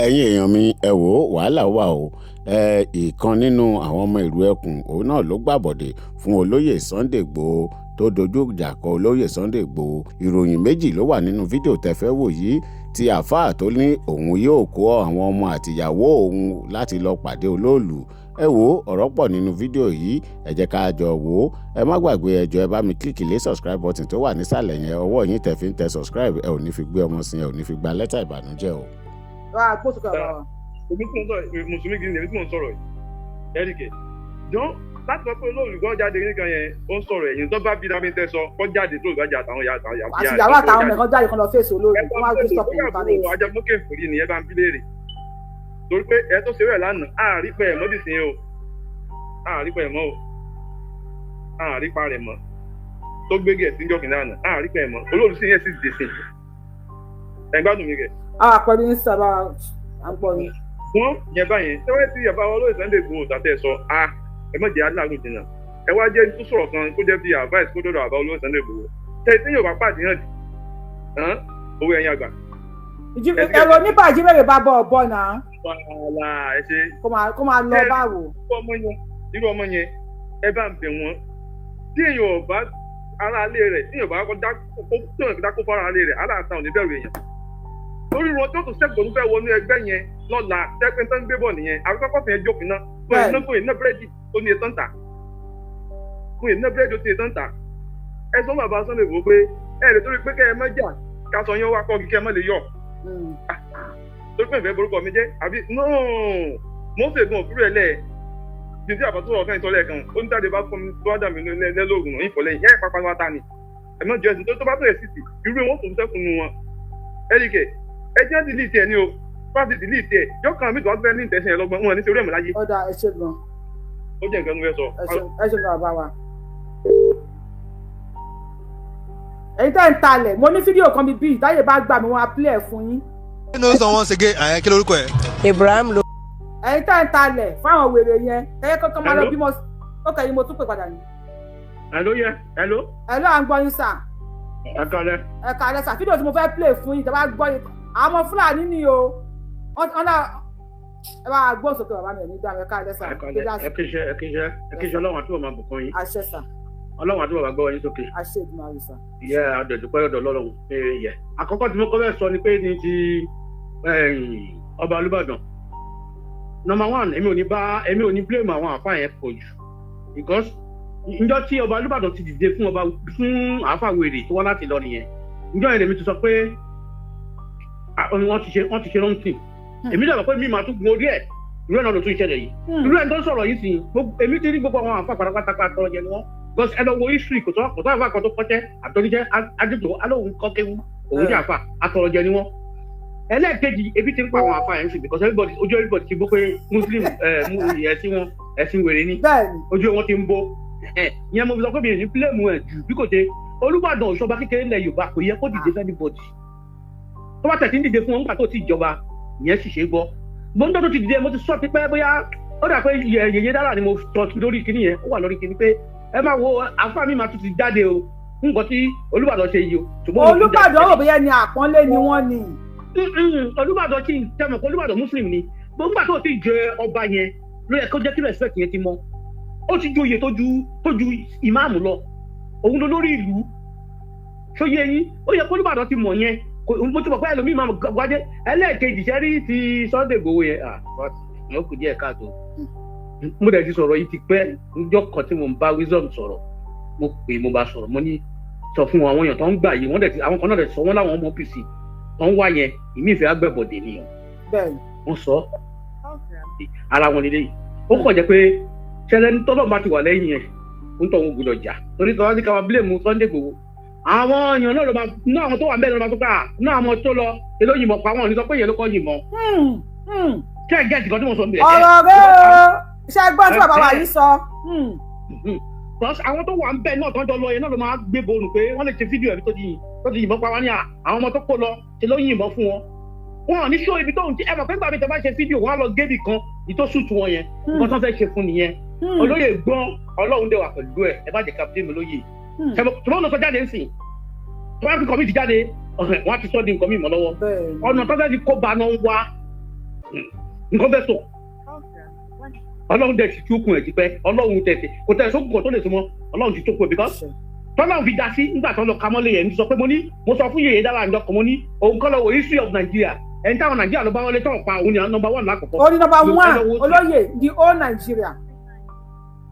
ẹ̀yin èèyàn mi ẹ wò ó wàhálà wà o. Ìkan nínú àwọn ọmọ ìlú ẹkùn òun náà ló gbàbọ̀dè fún olóyè Sunday Igboho tó dojú ìjà kọ olóyè Sunday Igboho. Ìròyìn méjì ló wà nínú fídíò tẹ́fẹ́ wò yìí, ti àáfàá tó ní òun yóò kó àwọn ọmọ àtìyàwó òun láti lọ pàdé olóòlù. Ẹ wò ó ọ̀rọ̀ pọ̀ nínú fídíò yìí, ẹ jẹ́ ká jọ wò ó. Ẹ má gbàgbé ẹ jọ̀ọ́ ẹ bá mi kílìkì lé subscribe button tó wà nísàlẹ̀ yẹn, ọwọ́ yín tẹ́ fi ń tẹ subscribe, ẹ ò ní fi gbé ọmọ sí, ẹ ò ní fi gba lẹ́tà ìbànújẹ́ o. Gbósùkà bá wa. Èmi tí mo sọ̀rọ̀ mùsùlùmí gidi ni èmi tí mo sọ̀rọ̀ yìí. Ẹ̀ríkẹ̀. Jọ́ láti sọ pé olóòlù gan jáde nìkan yẹn ó ń sọ̀rọ̀ ẹ̀yìn tó bá bí dábí tẹ́ sọ kọ́ jáde tó ìgbàjà àtàwọn ìyá àtàwọn ìyá. Àti ìyàwó àtàwọn mẹ̀kan jáde kan lọ fèsì olóòlù tó máa gbé stop in internet. Ajẹmọ́kẹ́ ìfòrí ni ẹ bá ń bí léèrè. Torí pé ẹ tó ṣe rẹ̀ lánàá, àárí pẹ̀ mọ́ dìsín o. Àárí pẹ̀ mọ́ o. Àárí pa rẹ̀ mọ́. Tó gbégé ẹ̀sìn jọ́kìn lánàá, àárí pẹ̀ mọ́. Olóòlù sí yẹn sì dìsín. Ẹ gbádùn mi rẹ̀. Pẹ̀lú ní sábà àgbọ̀ ni. Wọ́n yẹn báyẹn tẹ́wọ́ tí yàrá olóyè Sunday Igboho tàtẹ́ sọ ẹ má jẹ́ aláàgùn jìnnà ẹ wá jẹ́ tó sọ̀rọ̀ kan kó jẹ́ bí advice kó dọ̀dọ̀ àbá olóyè Sunday Igboho tẹ́ tí yóò bá pàdé hàn owó ẹ̀yìn àgbà. Ẹ̀rọ nípa ìjímẹ̀rẹ̀ bá bọ̀ ọ̀bọ náà. Wàhálà ẹ ṣe. Kó máa lọ báwo. Irú ọmọ yẹn ẹ bá ń bẹ̀ wọ́n tí èèyàn ò bá ara alé rẹ̀ tí èèyàn bá dákó fara alé rẹ̀ aláàtà ò ní bẹ̀rù èèyàn. Lórí wọn tó tún sẹ́gbọ̀n fẹ́ wọnú ẹgbẹ́ yẹn lọ́la tẹ́pẹ́ tó ń gbé bọ̀ nìyẹn àkọ́kọ́ fìyẹn jókòó náà fún iná búrẹ́dì tó ní etán tà fún iná búrẹ́dì tó ní etán tà ẹ sọ bàbá Sunday Igboho pé ẹ lè torí pé kẹ́ ẹ mọ́jà kásán yẹn wá kọ́ kí kẹ́ ẹ mọ́ lè yọ̀ torí pé ìfẹ́ borúkọ mi jẹ́ àbí mọ́sẹ̀ gan òfúrú ẹ̀ lẹ̀ bí tí àbátúrò ọ̀kan ìtọ́lẹ̀ kan ó ní jáde bá fún mi tó wá dà mí lẹ́lógún náà ìfọ̀lẹ́yìn yẹn pápá wa ta ni ẹ̀mọ́ jẹ́ ẹ̀sìn tó bá bẹ̀rẹ̀ sí ti irú wọn tó ń sẹ́kùn nu wọn ẹ̀ríkẹ̀ ẹjẹ́ delete ẹ̀ ní o fásitì delete ẹ̀ yóò kàn mí tó wá fẹ́ ní ìtẹ̀sìn ẹ̀ lọ́gbọ̀n wọn ní sórí ẹ̀mọ́ láyé. Ọ̀dà ẹ ṣé gan. Ó jẹ́ nǹkan tó fẹ́ sọ. Ẹ ṣé gan bàbá wa. Èyí tẹ́ ń talẹ̀ mo ní fídíò kan bíi ìdáyè bá gbà mí wọn á play ẹ̀ fún yín. You know someone say kí lórúkọ ẹ. Ibrahim ló. Èyí tẹ́ ń talẹ̀ fáwọn wèrè yẹn ẹ̀yẹ kankan máa lọ bímọ ó kẹ́yìn mo tún pè padà ní. Hello yẹ hello. Hello à ń gbọ́ yín sà. Ẹ kálẹ́. Ẹ kálẹ́ sà fídíò tí mo fẹ́ play fún yín tẹ́ bá gbọ́ yín àwọn Fúlàní ni o ọ̀nà ẹ bá gbọ́ sókè bàbá mi ẹ̀ ní dáhùn ẹ kálẹ́ sà. Ẹ kíṣẹ́ ọlọ́run àti bàbá bùkún yín. Àṣẹ sà. Ọlọ́run àti bàbá gbọ́ yín sókè. Àṣẹ ìdùnnú àrí sà. Ìyá àdọ̀dúpẹ́ ọ̀dọ̀ ọlọ́run pé yẹ. Àkọ́kọ́ tí mo kọ́ fẹ́ sọ ni pé ní ti ọba Olúbàdàn. Number one èmi ò ní blame àwọn àfáà yẹn pọ̀ jù because njọ́ tí ọba Olúbàdàn ti dìde fún àáfàá wèrè tó wá láti lọ nìyẹn njọ́ yẹn lèmi ti sọ pé wọ́n ti ṣe wrong thing èmi dàgbà pé mi máa tún gun orí ẹ̀ irú ẹ̀ náà ló tún ṣẹlẹ̀ yìí irú ẹ̀ tó ń sọ̀rọ̀ yìí sí èmi ti rí gbogbo àwọn àáfàá pátápátá àtọ̀rọ̀jẹ ni wọ́n because ẹ lọ wo history kò tó àáfàá kan tó kọ́ṣẹ́ àtọ́níjẹ́ adébò alóhùn kọ́kéwú òun jẹ́ àáfàá àtọ̀rọ̀jẹ ni wọ́n ẹlẹ́ẹ̀kejì ebi ti ń pa àwọn àáfàá yẹn sí because ojú everybody ti gbọ́ pé muslim ẹ̀sìn wèrè ni ojú wọn ti ń bó ìyẹn mo fi sọ pé mi ò ní pílẹ̀mù ẹ̀ jù bí kò ṣe Olúbàdàn òṣọba kékeré ilẹ̀ Yorùbá kò yẹ kó dìde fẹ́ anybody tó bá tẹ̀sí ń dìde fún wọn nígbà tó ti jọba ìyẹn sì ṣe gbọ́ gbọ́ndọ́ tó ti dìde mo ti sọ pípẹ́ bóyá ó dà pé yèyé dára ni mo sọ lórí kinní yẹn ó wà lórí kinní pé ẹ máa wo àǹfààní mi máa tún ti jáde o nǹkan tí Olúbàdàn ṣe yìí o. Olúbàdàn ò bóyá ni àpọ́nlé ni wọ́n ni. Olúbàdàn tí tẹmọ̀ pé Olúbàdàn muslim ni gbọ́ngbà tó ti jẹ ọba yẹn ló yẹ kó jẹ́ kí respect yẹn ti mọ́ ó ti joyè tó ju ìmáàmù lọ òun ló lórí ìlú ṣó yé yín ó yẹ kó Olúbàdàn ti mọ̀ yẹn mo ti mọ̀ pé ẹlòmíì máa wájé ẹlẹ́ẹ̀kejì ṣẹ́rí ti Sunday Igboho yẹn ó kù díẹ̀ káàtó mo dẹ̀ ti sọ̀rọ̀ yìí ti pẹ́ níjọ́ kan tí mo ń bá wisdom sọ̀rọ̀ mo pè mo bá sọ̀rọ̀ mo ní sọ fún àwọn èèyàn tó ń gbà yìí wọ́n dẹ̀ ti àwọn kan náà dẹ̀ sọ wọ́n láwọn ọmọ OPC tó ń wá yẹn ìmí ìfẹ́ agbẹ́bọ̀dé nìyẹn wọ́n sọ ara wọn nílé yìí ó kàn jẹ́ pé ṣẹlẹ̀ ní tọ́lọ́ bá ti wà lẹ́yìn ẹ̀ ń tọ́ wọn gbọdọ̀ jà torí tọ́lá ní ká máa blame Sunday Igboho àwọn èèyàn náà ló máa ná àwọn tó wà bẹ́ẹ̀ ló máa tó ká ná àwọn tó lọ èló yìnbọn pa wọn ní sọ pé èèyàn ló kọ́ yìnbọn. ṣé ẹ gẹ́ẹ̀tì kan tí mo sọ níbẹ̀. ọ̀rọ̀ rẹ̀ o ṣe gbọ́n tí bàbá wa yìí sọ. àwọn tó wà ń bẹ́ẹ̀ náà tó ń jọ lọ yẹn náà ló máa gbé bonu pé wọ́n lè ṣe fídíò ẹ̀mí tó ti yìnbọn pa wọn ní àwọn ọmọ tó kó lọ ṣe ló yìnbọn fún wọn. wọn ò ní ṣó ibi tó ń ti ẹ mọ̀ pé gbàgbé tó bá ṣe fídíò wọn á lọ gébì kan ìtòsùtù wọn yẹn nǹkan tó fẹ́ ṣe fún nìyẹn olóyè gbọ́n Ọlọ́run dẹ̀ wà pẹ̀lú ẹ̀ ẹ bá jẹ́ captain olóyè ṣùgbọ́n ló sọ jáde ń sìn tó bá fi kọ̀mí ti jáde wọ́n á ti sọ́ di nǹkan mímọ́ lọ́wọ́ ọ̀nà tó fẹ́ fi kó ba náà ń wá nǹkan fẹ́ sọ ọlọ́run dẹ̀ ti túkun ẹ̀ ti pẹ́ ọlọ́run tẹ̀sí kò tẹ̀ sókùn kan tó lè súnmọ́ ọlọ́run ti tókun ẹ̀ because tọ́lọ́run fi da sí nígbà tó lọ kamọ́lé yẹn sọ pé mo sọ fún yèyé dára àjọkọ̀ mo ní òun kọ́ lọ wo history of Nigeria ẹni táwọn Nàìjíríà ló bá wọlé tọ̀ pa òun ni number 1 lákòókò. ó ní number 1 olóyè the whole Nigeria.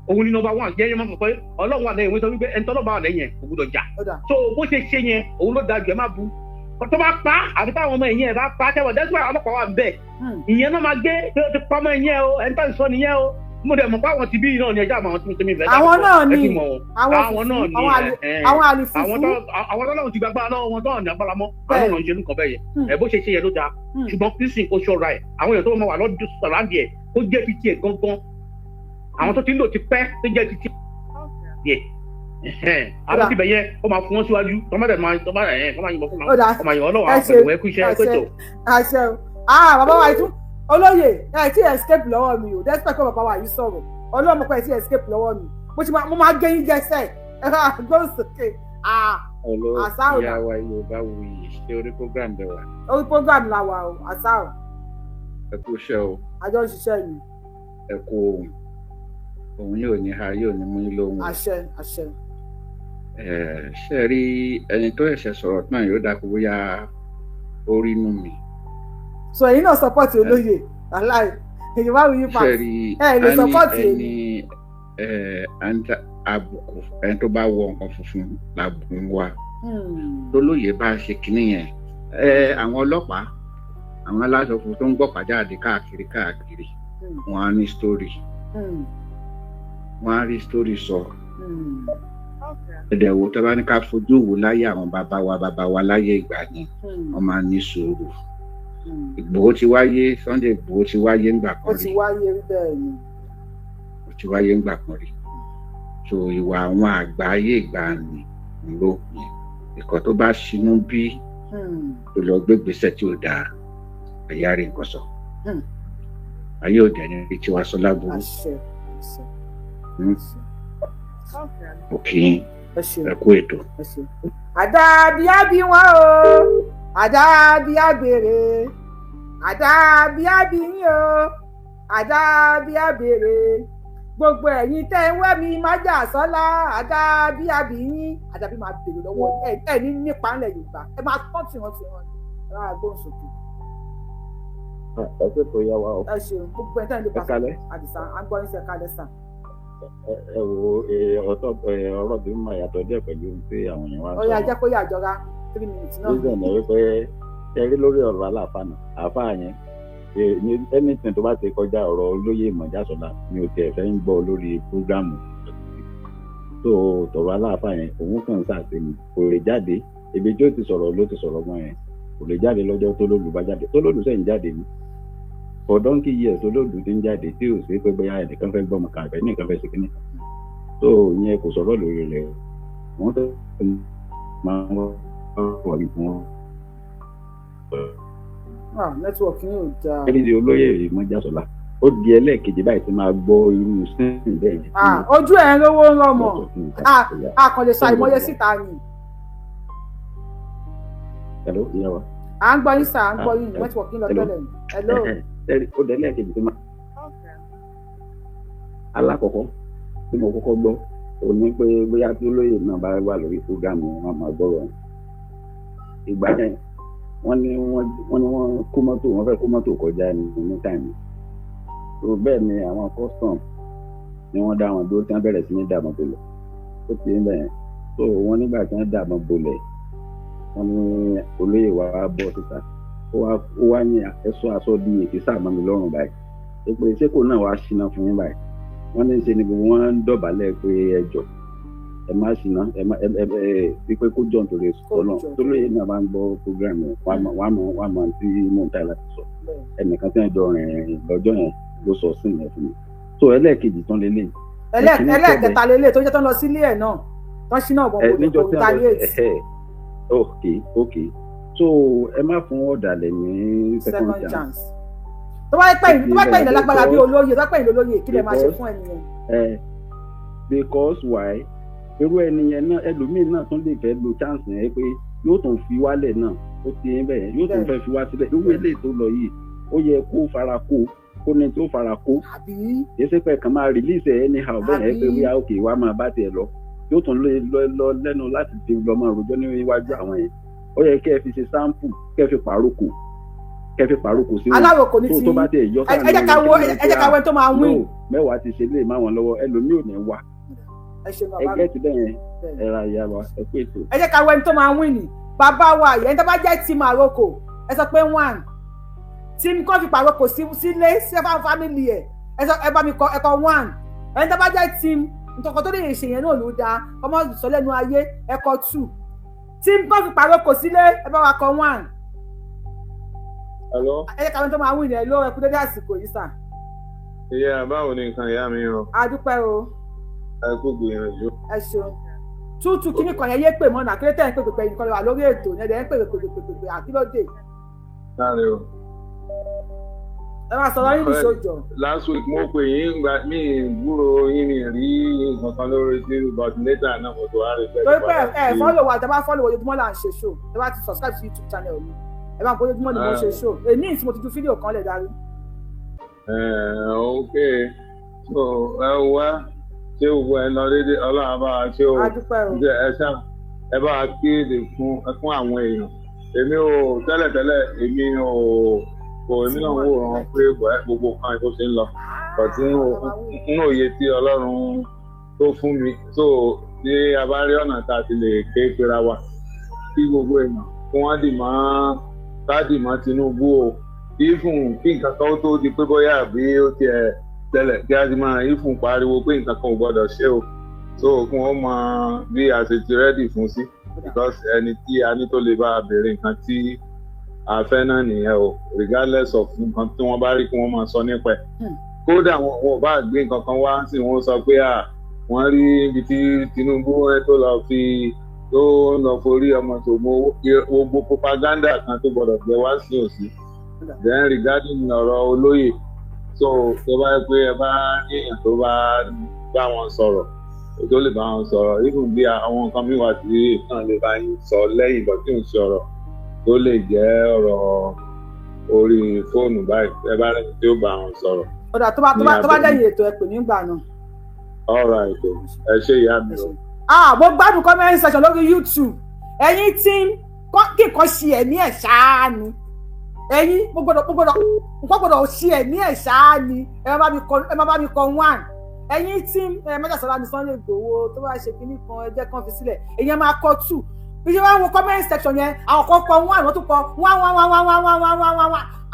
òun ni number 1 jẹ́ yẹn máa sọ pé ọlọ́run wà lẹ́yìn wọ́n sọ wípé ẹni tọ́lọ́ bá wà lẹ́yìn ẹ̀ kò gbúdọ̀ jà so bó ṣe ṣe yẹn òun ló dájú ẹ má bu tó bá pa àbí táwọn ọmọ ẹ̀yìn ẹ̀ bá pa tẹ́wọ̀ dẹ́sùn ọlọ́pàá wà bẹ́ẹ̀ ìyẹn náà máa gbé tó pa ọmọ ẹ̀yìn ẹ̀ o ẹni tó ń sọ nìyẹn o mo dẹ̀ mọ̀ pé àwọn ti bí náà ni ẹja àwọn tí mo ti mi fẹ́ àwọn náà ni àwọn àlìfífú àwọn tọ́lọ́run ti gbàgbá lọ́wọ́ wọn tọ́lọ́run ní agbára mọ́ àwọn náà ń ṣe nǹkan bẹ́ẹ̀ yẹn bó ṣe ṣe yẹn ló dáa ṣùgbọ́n kristian kò ṣọ́ra ẹ̀ àwọn èèyàn tó máa wà lọ́dún sọ̀rọ̀ǹdì ẹ̀ kó jẹ́ fi tiẹ̀ gangan àwọn tó ti ń lò ti pẹ́ tó jẹ́ fi tiẹ̀ àwọn ti bẹ̀ yẹn ó máa fún wọn síwájú tọ́mọdé máa yìnbọn fún wọn ọmọ yìnbọn ọlọ́wọ́ àwọn pẹ̀lú ẹkú iṣẹ́ pẹ̀tọ̀. bàbá wa tún olóyè ẹ ti escape lọ́wọ́ mi o despite pé bàbá wa yìí sọ̀rọ̀ ọlọ́mọ pé ẹ ti escape lọ́wọ́ mi mo máa gé yín jẹsẹ̀ ẹ bá gbóhùn sókè. àṣà ò ìyá wa Yorùbá wuyì ṣé orí program bẹ wà. orí program la wà o àṣà ò. ẹ kú iṣẹ́ o. àjọ ìṣiṣẹ́ yìí. ẹ kú òun yóò ní ha yóò ní mú lóhùn. àṣẹ. ṣe rí ẹni tó ẹ̀ṣẹ̀ sọ̀rọ̀ náà yóò dákú bóyá orí inú mi. so ẹ̀yin náà support olóyè aláì èyí wá wíyí pa ẹ lè support èmi. àbùkù ẹni tó bá wọ nǹkan funfun làbùkù wa lólóyè bá ṣe kínní yẹn àwọn ọlọ́pàá àwọn aláṣọ funfun tó ń gbọ́pàá jáde káàkiri wọ́n á ní story wọ́n á rí story sọ ẹ̀dẹ̀wò tó bá ní ká fojú wò láyé àwọn bàbá wa láyé ìgbà yẹn wọ́n máa ní sùúrù. Ìgbòho ti wáyé Sunday Ìgbòho ti wáyé ńgbà kan rí. ó ti wáyé bẹ́ẹ̀ ni. ó ti wáyé ńgbà kan rí. so ìwà àwọn àgbà ayé ìgbà ni ló yẹn ìkọ́ tó bá ṣinú bí tó lọ gbégbèsè tí ò dáa àyà rí nǹkan sọ. ayé òde ni ibi tí wàá sọ láburú. òkè ẹ kú ètò. àdàbíàbí wọn o àdàbíàbèrè àdàbíàbí yín o àdàbíàbèrè gbogbo ẹ̀yin tẹ́ ń wẹ́ mi májà sọ́lá àdàbíàbí yín àdàbí máa bèrè lọ́wọ́ ẹ ní nípa ńlẹ̀ Yorùbá ẹ máa tọ́ tiwọn ẹ máa gbóhùn sókè. ẹ ṣe tó yá wa o. ẹ ṣeun gbogbo ẹ tẹ́ ń lè pàṣẹ àdìsá à ń gbọ́ ní sẹ́kálẹ̀ sàn. ẹ wo ọ̀rọ̀ bí mo máa yàtọ̀ díẹ̀ pẹ̀lú pé àwọn èèyàn wá ń sọ. ó yá jẹ́ kó yà jọra 3 minutes náà. reason ẹ wípé ṣe rí lórí ọ̀rọ̀ aláàfáà náà àáfáà yẹn ní anything tó bá ti kọjá ọ̀rọ̀ olóyè Ìmọ̀jásọ́lá mi ò tiẹ̀ fẹ́ ń gbọ́ lórí prógrámù tó tọ̀rọ̀ aláàfáà yẹn òun kàn ṣàṣeyìn kò lè jáde ibi tí ó ti sọ̀rọ̀ ló ti sọ̀rọ̀ mọ́ yẹn kò lè jáde lọ́jọ́ tó lòlù bá jáde tó lòlù sẹ́yìn jáde ni for donkey years tó lòlù ti ń jáde tí ò sí pé bóyá ẹnìkan fẹ́ gbọ́mọ kan àbẹ́ nìkan fẹ́ ṣe kíní tó yẹn kò sọ̀rọ̀ lórí rẹ̀ wọ́n tó máa ń wọ̀ ìfún nẹ́tíwọ̀kì yóò dáa. ẹni tí olóyè Ìmọ̀jásọ́lá ó di ẹlẹ́ẹ̀kejì báyìí tí máa gbọ́ irú sẹ́yìn bẹ́ẹ̀ ni. ojú ẹ̀ ń rówó ń rọmọ àkànlè ṣàìmọye síta ni. hello ìyá wa. à ń gbọ́ yín sà à ń gbọ́ yín nẹ́tíwọ̀kì lọ tẹ́lẹ̀ ni. hello. ó di ẹlẹ́ẹ̀kejì tí máa. alákọ̀ọ́kọ́ tí mo kọ́kọ́ gbọ́ ò ní pé bóyá tí olóyè náà bá wà lórí fúgàmù wọn máa gbọ́rọ̀ ìgbà yẹn wọ́n ní wọ́n kó mọ́tò wọ́n fẹ́ kó mọ́tò kọjá ní táìmù tó bẹ́ẹ̀ ni àwọn custom ni wọ́n dá wọn dúró tí wọ́n bẹ̀rẹ̀ sí ní dààmú bolẹ̀ ó ti ń bẹ̀yẹn tó wọ́n nígbà tí wọ́n dààmú bolẹ̀ wọ́n ní olóyè wa bọ́ síta ó wá ní ẹ̀ṣọ́ aṣọ bí èkì sáàmọ́ mi lọ́rùn báyìí èpè ìṣẹ́kù náà wá ṣínà fún yín báyìí wọ́n ní ṣe ni wọ́n ń dọ̀bálẹ̀ pé ẹjọ́ ẹ má ṣìnà pípé kó jọ̀ nítorí ọ̀nà tó lóye náà máa ń gbọ́ program yẹn wàá mọ̀ tí mò ń tà láti sọ ẹnìkan tí wọ́n jọ rìn lọ́jọ́ yẹn ló sọ sí ìyẹn fún mi so ẹlẹ́ẹ̀kejì tán lélẹ̀. ẹlẹ́ẹ̀kẹta lélẹ̀ tó jẹ́ tán lọ sílé ẹ̀ náà tán ṣínà ọ̀bọ̀n kò tó retaliate. ok so ẹ má fún ọ̀dàlẹ̀ ní second chance. tó bá pẹ́ ìlẹ̀ lágbára bí olóyè tó bá pẹ́ ìlẹ̀ olóyè kí lè máa ṣe fún ẹnìyẹn. because why irú ẹni yẹn náà ẹlòmíín náà tún lè fẹ́ lo chance yẹn pé yóò tún fi wálẹ̀ náà ó ti ń bẹ̀yẹn yóò tún fẹ́ fi wá sílẹ̀ irú eléyìí tó lọ yìí ó yẹ kó fara kó kó ní tó fara kó àbí èsì pé kàn máa release ẹ anyhow bẹ́ẹ̀ yẹn pé bóyá òkè wàá máa bá tiẹ̀ lọ yóò tún lọ lẹ́nu láti fi lọ máa rojọ́ níwájú àwọn yẹn ó yẹ kẹ́ ẹ fi ṣe sample kẹ́ ẹ fi pàrókò sí aláròkò ní ti tó bá tiẹ̀ yọ sáà ẹ jẹ́ ká wo ẹni tó máa win. mẹ́wàá ti ṣe lè má wọn lọ́wọ́ ẹlòmíì ò ní wá ẹ ṣe bàbá ẹgbẹ́ ti bẹ́ẹ̀ yẹn ẹ ra ìyá wa ẹ pé ètò. ẹ jẹ́ ká wo ẹni tó máa win ni bàbá wa yẹn tó bá jẹ́ team àròkò ẹ sọ pé 1 team kan fi pàròkò sílé seven family ẹ bá mi kọ ẹ̀kọ́ 1 ẹni tó bá jẹ́ team nǹkan tó lè ṣe yẹn náà ló dáa ọmọ sọ lẹ́nu ayé ẹ̀kọ́ 2 team kan fi pàròkò sílé ẹ bá wa kọ 1. Hello. ẹ jẹ́ ká wo ẹni tó máa win yẹn ló ẹ kú dédé àsìkò yìí sà. Ìyá báwo ni nǹkan ìyá mi rọ? a dúpẹ́ o. Ẹ kú gbìyànjú. ẹ ṣeun tútù kíní kan yẹn yé pè mọ́nà kí ló tẹ̀ ń pè pèpè nǹkan wà lórí ètò yẹn lẹ́yìn pèpè àkílódé. Láre o. ẹ máa sọ̀rọ̀ yín nìṣojọ. Last week mo pè yín gba mí gbúrò yín ní rí nǹkan kan lórí tí but later náà mo tó wá rí bẹ́ẹ̀. torí pé ẹ fọ́lọ̀ wa tẹ́ bá fọ́lọ̀ wa ojoojúmọ́ là ń ṣe show ẹ bá ti subscribe sí YouTube channel mi ẹ bá ń pọ́ ojoojúmọ́ ni mo ṣe show èmi tí mo ti ju fídíò kan lẹ̀ darí. Ok so ẹ wá ṣé gbogbo ẹ lọ dédé ọlọ́run bá wa ṣé o ẹ ṣá ẹ bá wa kéde fún àwọn èèyàn èmi ò tẹ́lẹ̀tẹ́lẹ̀ èmi ò èmi náà wò rán pé gbogbo kan tó ṣe ń lọ ọtí ń òye tí ọlọ́run tó fún mi tó tí a bá rí ọ̀nà tá a ti lè ké pera wa kí gbogbo èèyàn kí wọ́n dì mọ́ Tinubu o ìfún kí nǹkan kan tó di pé bóyá àbí ó tiẹ̀ tẹ́lẹ̀ kí a ti máa ìfún pariwo pé nǹkan kan ò gbọ́dọ̀ ṣe o so kí wọ́n mọ bí a ṣe ti rẹ́dì fún sí because ẹni tí a ní tó lè bá a béèrè nǹkan tí a fẹ́ náà nìyẹn o regardless of nǹkan tí wọ́n bá rí kí wọ́n máa sọ nípa ẹ̀ kódà wọn ò bá gbé nǹkan kan wá sí wọn sọ pé wọ́n rí ibi tí Tinubu tó lọ forí ọmọ tó mọ gbogbo propaganda kan tó gbọ́dọ̀ jẹ wá sí òsì then regarding ọ̀rọ̀ olóyè so tó bá yẹ pé ẹ bá ní èèyàn tó bá wọn sọ̀rọ̀ tó lè bá wọn sọ̀rọ̀ even bí àwọn nǹkan mi wà tí náà lè bá yín sọ lẹ́yìn ìgbà tí ò ń sọ̀rọ̀ tó lè jẹ́ ọ̀rọ̀ orí fóònù báyìí ẹ bá rẹ̀ tí ó bá wọn sọ̀rọ̀. ọ̀dà tó bá dẹ̀yìn ètò ẹ pè nígbà náà. ọ̀rọ̀ ètò ẹ ṣe ìyá mi o. mo gbádùn comment section lórí YouTube ẹ̀yin tí kíkan ṣe ẹ̀mí ẹ̀ ṣáá ni ẹ̀yin mo gbọ́dọ̀ ṣe ẹ̀mí ẹ̀ ṣáá ni ẹ má bá mi kọ 1 ẹ̀yin tí Májàsọ́lá ní Sunday Igboho tó bá ṣe kinní kan ẹ jẹ́ kán fi sílẹ̀ ẹ̀yin máa kọ 2 bí ṣe wá wo comment section yẹn àwọn kan kọ 1 wọ́n tún kọ 1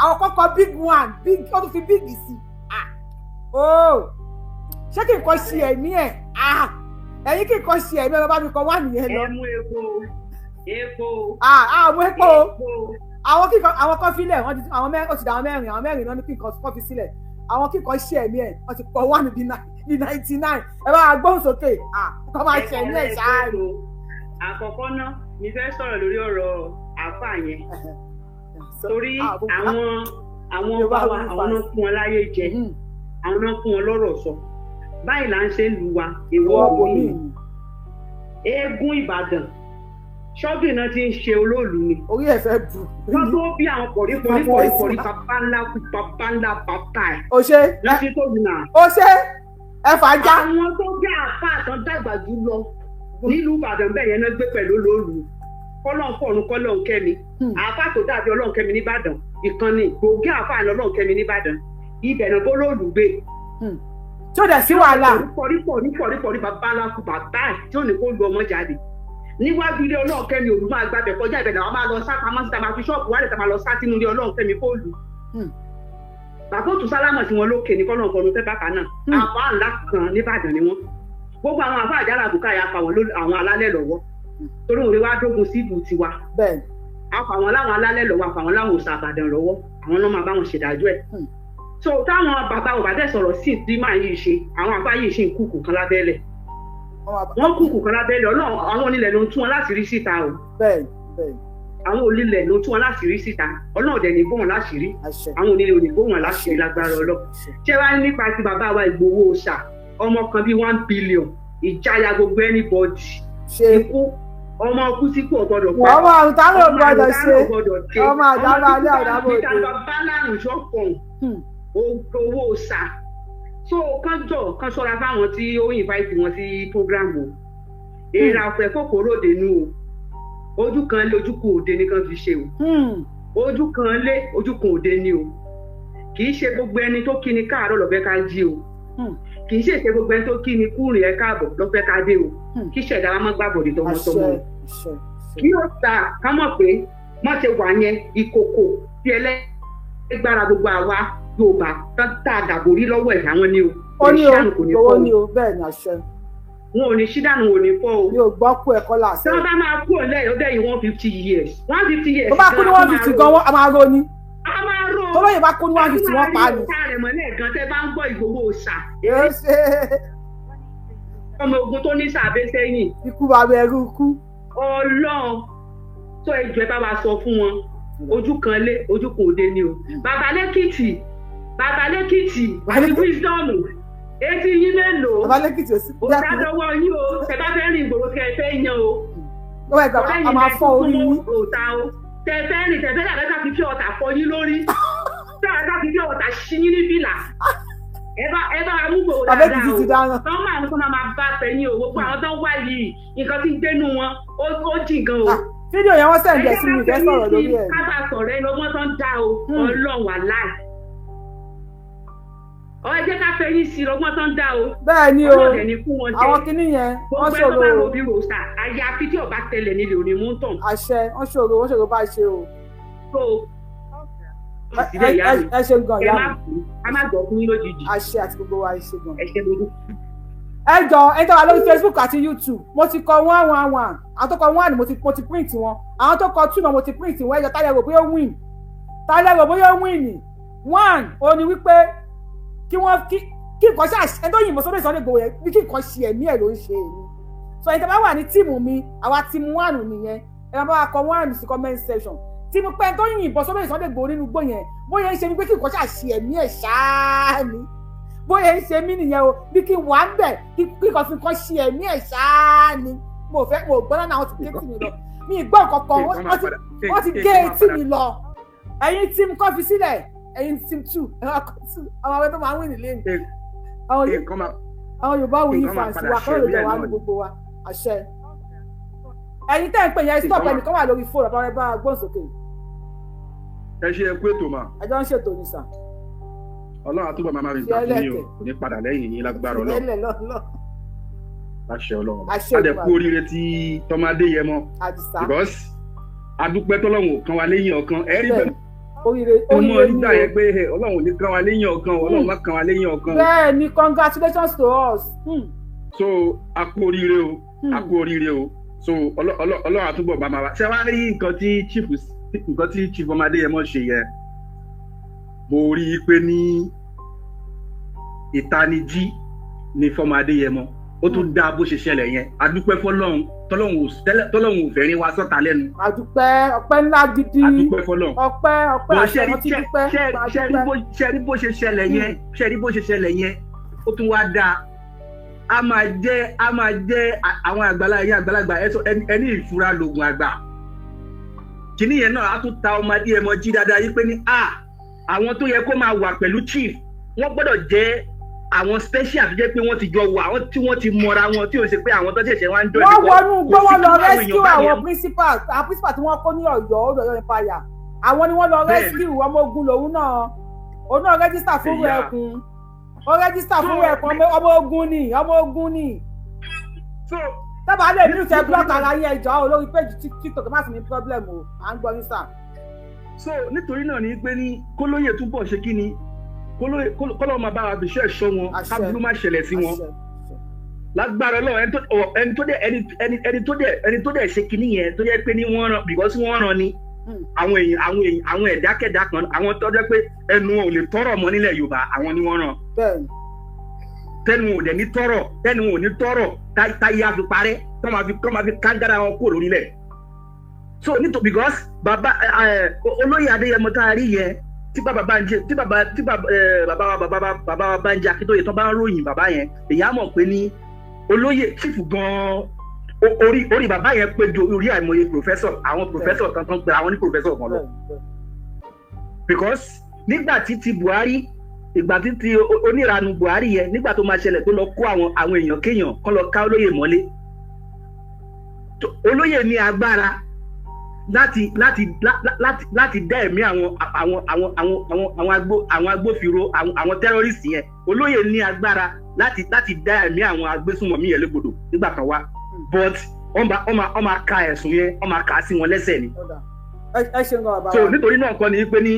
àwọn kan kọ big 1 big wọ́n tún fi big sí ṣé kí n kọ ṣe ẹ̀mí ẹ̀ ẹ̀yin kí n kọ ṣe ẹ̀mí ẹ̀ bá mi kọ 1 nìyẹn lọ. ẹ mú epo mú epo àwọn kan filẹ̀ wọ́n ti àwọn mẹ́rin ó ti dà àwọn mẹ́rin náà ní kí n kọ fi sílẹ̀ àwọn kíkọ́ ṣe ẹ̀mí ẹ̀ wọ́n ti kọ 1 bí 99 ẹ bá gbóhùn sókè kọ́ máa ṣe ẹ̀mí ẹ̀ ṣáájú. àkọ́kọ́ náà mi fẹ́ sọ̀rọ̀ lórí ọ̀rọ̀ àáfà yẹn torí àwọn bàbá àwọn náà fún wọn láyé jẹ àwọn náà fún wọn lọ́rọ̀ sọ báyìí là ń ṣe lù wá èèwọ̀ ọ̀gbìn eégún Ìbàdàn ṣọ́ọ̀bì náà ti ń ṣe olóòlù ni. orí ẹ̀ fẹ́ bù. wọ́n tó bí àwọn pọ̀rí bàbá ńlá bàbá ẹ̀. o ṣe. láti tóbi náà. o ṣe ẹ fàájà. àwọn tó jẹ́ àfa àtàn dàgbà jù lọ nílùú Ìbàdàn bẹ́ẹ̀ yẹn náà gbé pẹ̀lú olóòlù kọ́lọ́n kẹ́mi àfa tó dàbí Ọlọ́run kẹ́mi nìbàdàn ìkànnì gbòógì àfa àná Ọlọ́run kẹ́mi nìbàdàn ibẹ̀ náà bólóòlù gbé. tí ó dẹ̀ sí wàhálà. pọ̀rí bàbá ńlá bàbá ẹ̀ tí ò ní kó lu ọmọ jáde níwájú ilé ọlọ́ọ̀kẹ́mi òru máa gbàbẹ̀ kọjá ìbẹ̀dẹ̀ àwọn máa lọ sá pamọ́ síta máa fi ṣọ́ọ̀bù wálé tá máa lọ sá sínú ilé ọlọ́ọ̀kẹ́mi fóòlù. bàbá òtún sálámọ̀ tí wọ́n lókè ní kọ́nà ọ̀kọ́nu fẹ́ bàbá náà àfa ńlá kan nìbàdàn ni wọ́n gbogbo àwọn àfa àjálà àbùkà yà pa àwọn alálẹ̀ lọ́wọ́ torí òun lè wá dógun sí ìbù tiwa àfàwọn láwọn alálẹ̀ lọ́wọ́ àfàwọn láwọn òsà àbàdàn lọ́wọ́ àwọn náà máa bá wọn ṣèdájọ́ ẹ̀. so táwọn bàbá òbàdàn sọ̀rọ̀ sí tí máa yìí ṣe àwọn àfa yìí ṣe ń kúkú kan lábẹ́lẹ̀ wọ́n kúkú kan lábẹ́lẹ̀ ọlọ́run àwọn onílẹ̀ ló ń tún wọn láti rí síta o. àwọn onílẹ̀ ló ń tún wọn láti rí síta ọlọ́run dẹ̀ ní bó wọn láṣìírí àwọn onílẹ̀ ò ní bó wọn láṣìírí lágbára ọlọ́. ṣé wàá nípa ti bàbá wa Ìgbòho ṣà ọmọ kan bíi 1 billion ìjáyà gbogbo anybody ikú ọmọ kú sí kò gbọdọ̀ pẹ́. ọmọ àrùtá ló gbọdọ̀ ṣe ọmọ àdábà alẹ́ àdábà òde. ọmọ bá lárùn ṣọ́kàn owó sà so kan ṣọ́ra fáwọn tí ó invite wọn sí programu èèrà ọ̀fẹ́ kòkòrò òde nù o ojú kan lé ojúkun òde nìkan fi ṣe o ojú kan lé ojúkun òde ni o kì í ṣe gbogbo ẹni tó kí ni káàárọ̀ lọ́fẹ́ ká jí o kì í ṣe gbogbo ẹni tó kí ni kúrìn ẹ káàbọ̀ lọ́fẹ́ ká dé o kí ṣẹ̀dá wa má gbàgbọ́dé tọmọtọmọ kí ó ta ká mọ̀ pé má ṣe wà yẹn ìkòkò tí ẹlẹ́gbára gbogbo àwa Yorùbá tá a dàbò rí lọ́wọ́ ẹ̀ àwọn ni o ó ní o owó ní o bẹ́ẹ̀ ni àṣẹ wọn ò ní ṣídàánù ò ní fọ́ o mi ò gbọ́ kú ẹ̀kọ́ làṣẹ tí wọ́n bá máa kú ọ̀lẹ́ ọdẹ yìí 150 years 150 years tó bá kú ní 150 gan a máa ro ni tó lóye bá kú ní 150 wọ́n pa ni. rẹ̀ mọ́lẹ̀ gan tẹ́ bá ń gbọ́ Ìgbòho ṣà ọmọ ogun tó ní sàbẹ́ sẹ́yìn ikú bàbá ẹrú kú Ọlọ́run tó ẹjọ́ ẹ bá wa sọ fún wọn ojú kan lé ojú kan òde ni o bàbá lẹ́kìtì àti wisdom etí yín mélòó bàbá lẹ́kìtì ò sí dákú òtádọ́wọ́ yín o tẹ bá fẹ́ rìn ìgboro kẹ fẹ́ yan o lọ́wọ́ ẹ̀gbà a máa fọ́ orí yín òòtà o tẹ fẹ́ rìn tẹ fẹ́ dàbẹ́ ká fi ọ̀tà fọ yín lórí tẹ ká fi ọ̀tà ṣí yín ní fìlà ẹ bá mú gbòòrò dáadáa o tọ́ máa ń kọ́ máa bá fẹ́yìn o gbogbo àwọn tó ń wá yìí nǹkan tí ń dénú wọn ó jìn gan o. fídíò yẹn wọ́n sẹ̀ǹdẹ̀ sí mi ìfẹ́ sọ̀rọ̀ lórí ẹ̀. ká bá sọ̀rọ̀ ẹ lọ́gbọ́n tó ń dá o Ọlọ́run wà láì. ẹ jẹ́ ká fẹ́yìn sí lọ́gbọ́n tó ń dá o. bẹ́ẹ̀ ni o àwọn kinní yẹn wọ́n ṣòro o. gbogbo ẹ tó bá robi ròṣà àyàfi tí ọba tẹlẹ nílé òní mú tàn. àṣẹ wọ́n ṣòro bá ṣe o. ẹ ṣe gan ìyá mi. a má gbọ́ fún yín lójijì. àṣẹ àti gbogbo wa ṣe gan. ẹ ṣe gbogbo. ẹ jọ ẹ tẹ́ wa lórí Facebook àti YouTube mo ti kọ 111 àwọn tó kọ 1 mo ti print wọn àwọn tó kọ 2 náà mo ti print wọn ẹ jọ táyà rò bóyá ó win ni 1 ó ní wípé kí wọ́n kí nǹkan ṣe ẹ tó yìnbọn sórí Sunday Igboho yẹn bí kí nǹkan ṣe ẹ̀mí ẹ̀ ló ń ṣe èmi so ẹ tẹ́ bá wà ní tíìmù mi àwa tíìmù 1 nìyẹn ẹ máa bá wa kọ 1 sí comment section tí mo pẹ́ tó yìnbọn sórí Sunday Igboho nínú igbó yẹn bóyá ń ṣe ni pé kí nǹkan ṣàṣe ẹ̀mí ẹ̀ ṣáá ni bóyá ń ṣe mí nìyẹn o bí kí n wà ń bẹ̀ kí nǹkan fi kan ṣe ẹ̀mí ẹ̀ ṣáá ni mo gbọ́dọ̀ náà wọ́n ti gé tì mí lọ mi gbọ́ kankan wọ́n ti gé etí mi lọ ẹ̀yin team kan fi sílẹ̀ ẹ̀yin team 2 àwọn ọmọ tó máa ń wí nílé mi àwọn Yorùbá wù yí fans wa kọ́ ló jẹ́ wà ní gbogbo wa àṣẹ ẹ̀yin tẹ́ ń pè yẹn stop ẹnìkan wà lórí fóònù àbáwọ̀ ẹ bá gbọ́n sókè. ẹ ṣe ẹkú ètò mà. ẹjọ́ ń ṣètò ní sà. Ọlọ́run àtúbọ̀ máa rí ìgbà fún yín o ní padà lẹ́yìn yín lágbára Ọlọ́run láṣẹ Ọlọ́run adẹ̀kú oríire tí tọ́mádé yẹ mọ́ because adúpẹ́ tọ́lọ́run ò kan wa lẹ́yìn ọ̀kan ẹ̀rí bẹ́ẹ̀ ọmọ nígbà yẹn pé Ọlọ́run ò ní kan wa lẹ́yìn ọ̀kan Ọlọ́run má kan wa lẹ́yìn ọ̀kan. bẹ́ẹ̀ ni congratulations to us. so a kú oríire o so Ọlọ́run àtúbọ̀ bá máa wá ṣé wàá rí nǹkan tí chief ọmọdé yẹ mọ́ ṣe yẹ mo rí i pé ní ìtanijí ní fọmọ Adéyẹmọ ó tún dá bó ṣe ṣẹlẹ̀ yẹn adúpẹ́ fọ́lọ́run tọ́lọ́run ò fẹ́ rí wa sọ́ta lẹ́nu. adúpẹ́ ọpẹ́ ńlá gidi adúpẹ́ fọ́lọ́run ọpẹ́ àṣẹ ti dúpẹ́ ṣe rí bó ṣe ṣẹlẹ̀ yẹn ó tún wá dáa a máa jẹ́ àwọn àgbàlagbà ẹni ìfura lògùn àgbà kìnìún yẹn náà á tún ta ọmọ Adéyẹmọ jí dáadáa yí pé ní àwọn tó yẹ kó máa wà pẹ̀lú chief wọ́n gbọ́dọ̀ jẹ́ àwọn special tó jẹ́ pé wọ́n ti jọ wà àwọn tí wọ́n ti mọra wọn tí ò ṣe pé àwọn tó ṣẹ̀ṣẹ̀ wá ń dọ̀dọ̀. wọ́n wọnú gbọ́wọ́ lọ rescue àwọn principal tí wọ́n kó ní Ọ̀yọ́ Empire àwọn ni wọ́n lọ rescue ọmọ ogun lòun náà òun náà register fún ẹkùn ó register fún ẹkùn ọmọ ogun ni. tábà lè ní ìfẹ́ block ara yẹn ìjọ olórí page TikTok má sì ní problem o à ń gbọ́ yín sà. so nítorí náà ni pé ní kólóyè túbọ̀ ṣe kí ni kọ́lọ́ máa bá wa fi ṣe ẹ̀ṣọ́ wọn kábúrú má ṣẹlẹ̀ sí wọn lágbára Ọlọ́run ẹni tó dẹ̀ ṣe kinní yẹn tó jẹ́ pé ní wọ́n ràn because wọ́n ràn ni àwọn ẹ̀dákẹ́dá kan àwọn tó jẹ́ pé ẹnu wọn ò lè tọ́rọ̀ mọ́ nílẹ̀ Yorùbá àwọn ni wọ́n ràn tẹnu wọn ò dẹ̀ ní tọ́rọ̀ táyé á fi parẹ́ tó máa fi kágára wọn kúrò lórílẹ̀ so nítorí because bàbá olóyè Adéyẹmọ tá a rí yẹn tí bàbá Bánjí Akíntóyè tó bá ń ròyìn bàbá yẹn èyí á mọ̀ pé ní olóyè chief gan-an orí bàbá yẹn pé ju orí àìmọye professor àwọn professor kankan pé àwọn ní professor kan lọ because nígbà tí ti Buhari ìgbà tí ti oníranu Buhari yẹn nígbà tó máa ṣẹlẹ̀ tó lọ kó àwọn èèyàn kéèyàn kán lọ ká olóyè mọ́lé olóyè ní agbára láti dá ẹ̀mí àwọn agbófinró àwọn terrorist yẹn olóyè ní agbára láti dá ẹ̀mí àwọn agbésùnmọ̀mí yẹn légbodò nígbà kan wá but wọ́n máa ka ẹ̀sùn yẹn wọ́n máa kà á sí wọn lẹ́sẹ̀ ni. so nítorí náà kọ́ ni pé ní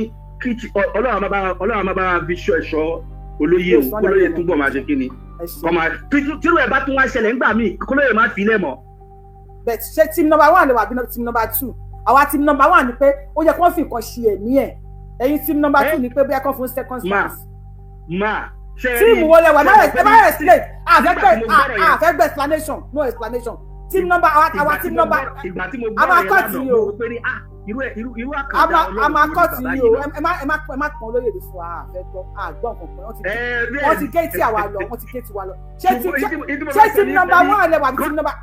ọlọ́run máa bá wa fi ṣọ́ ẹ̀ṣọ́ olóyè túbọ̀ máa ṣe kí ni tírú ẹ̀ bá tún wá ṣẹlẹ̀ nígbà míì kólóyè máa fi ilẹ̀ mọ́. bẹ́ẹ̀ ṣé team number 1 lè wà bí team number 2 àwa team number 1 ni pé ó yẹ kó fi nǹkan ṣe ẹ̀mí ẹ̀ ẹ̀yin team number 2 ni pé bí ẹ kàn fún second chance. tíìmù wo lẹ wà náà ẹ bá explain àfẹ́gbẹ́ explanation no explanation team number àwa team number àwa kọ́ọ̀tì yìí o àmà kọ́ọ̀tì yìí o ẹ má pọn olóyè lè fún wa àfẹ́gbọ́ àgbọ̀n kankan wọ́n ti géètì àwa lọ wọ́n ti géètì wa lọ ṣé team number 1 lẹ wà bí team number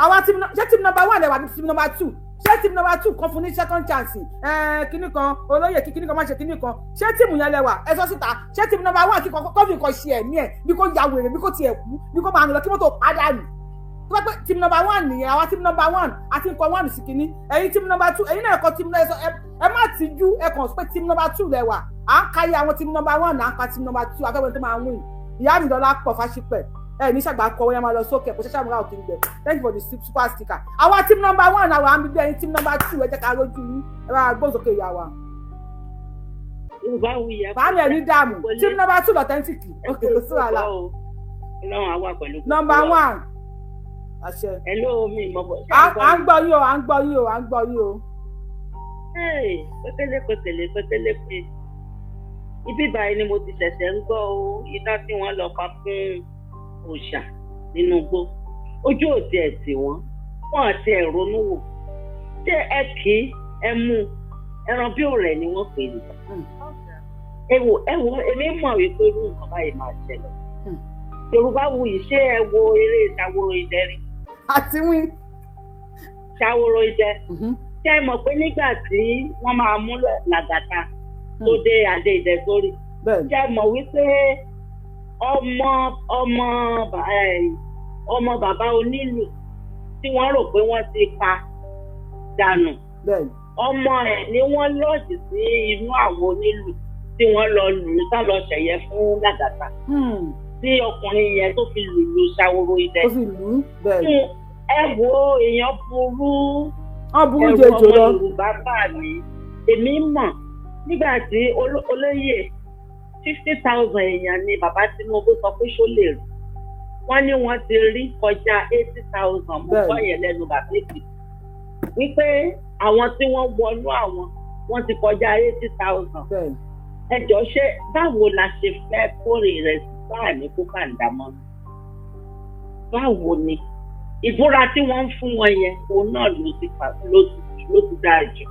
àwa ṣé team number 1 lẹ wà bí team number 2 ṣé team number 2 kan fún ní second chance kíní kan olóyè kíní kan má ṣe kíní kan ṣé tíìmù yẹn lẹ́wà ẹ sọ síta ṣé team number 1 kí kọ́fì kan ṣe ẹ̀mí ẹ̀ bí kò ya wèrè bí kò tiẹ̀ kú bí kò máa ń lọ kí mọ́tò padà nù tó bá pẹ́ team number 1 nìyẹn àwa team number 1 àti nǹkan 1 sí kíní ẹ̀yin team number 2 ẹ̀yin náà ẹ̀kọ́ team number ẹ má ti jú ẹ kàn pé team number 2 lẹ́wà à ń káyé àwọn team number 1 à ń ka team number 2 afẹ́wọ́n tó máa ń win ìyá mi dọ́là pọ̀ fáṣípẹ̀ ní ṣàgbà kọ wọ́n yẹn máa lọ sókè kò ṣẹ̀ṣẹ̀ àmúra òkè ń gbẹ thank you for the super sticker àwa team number 1 àwa àmì bí ẹyin team number 2 ẹ jẹ́ ká lójú yín ẹ bá gbóhùn sókè ìyá wa. báàmì ẹ̀ ní dààmú team number 2 authentic ok kò sí wàhálà. ọlọ́run àwa pẹ̀lú. number 1 àṣẹ. hello mi mọ̀ bọ̀. à ń gbọ́ yín o à ń gbọ́ yín o à ń gbọ́ yín o. pẹ́tẹ́lẹ́pẹ́ ibi báyìí ni mo ti ṣẹ̀ṣẹ̀ ń gbọ́ o iná tí wọ́n lọ pa fún òòṣà nínú igbó ojú òde ẹ̀ tí wọ́n àti ẹ̀ ronú wò ṣé ẹ kì í ẹ mú ẹran bí òrẹ̀ ni wọ́n pè ní. ẹ wo èmi mọ̀ wípé irú nǹkan báyìí máa ṣẹlẹ̀ yorùbá wuyì ṣé ẹ wo eré Ṣàwòrò Idẹ rí. àti wí. Ṣàwòrò Idẹ ṣé ẹ mọ̀ pé nígbà tí wọ́n máa mú Làgàtà tó dé adé Idẹ sórí ṣé ẹ mọ̀ wípé ọmọ bàbá onílù tí wọ́n rò pé wọ́n ti pa dànù ọmọ ẹ̀ ni wọ́n lọ́ọ̀dì sí inú àwọn onílù tí wọ́n lọ lù ú tá lọ ṣẹ̀yẹ fún Làgàtà tí ọkùnrin yẹn tó fi lùlù Ṣàwòrò Idẹ ẹ wo èèyàn burú ẹrù ọmọ Yorùbá bá mi èmi mọ̀ nígbà tí olóyè 50,000 èèyàn ni bàbá Tinubu sọ pé ṣó lè rí wọ́n ní wọ́n ti rí kọjá 80,000 mú bọ́yẹ̀ lẹ́nu bàbá èkì wípé àwọn tí wọ́n wọnú wọ́n ti kọjá 80,000 ẹjọ́ ṣé báwo la ṣe fẹ́ kórè rẹ̀ báà ní kó kàńdà mọ́ báwo ni ìbúra tí wọ́n ń fún wọn yẹn òun náà ló ti dáa jù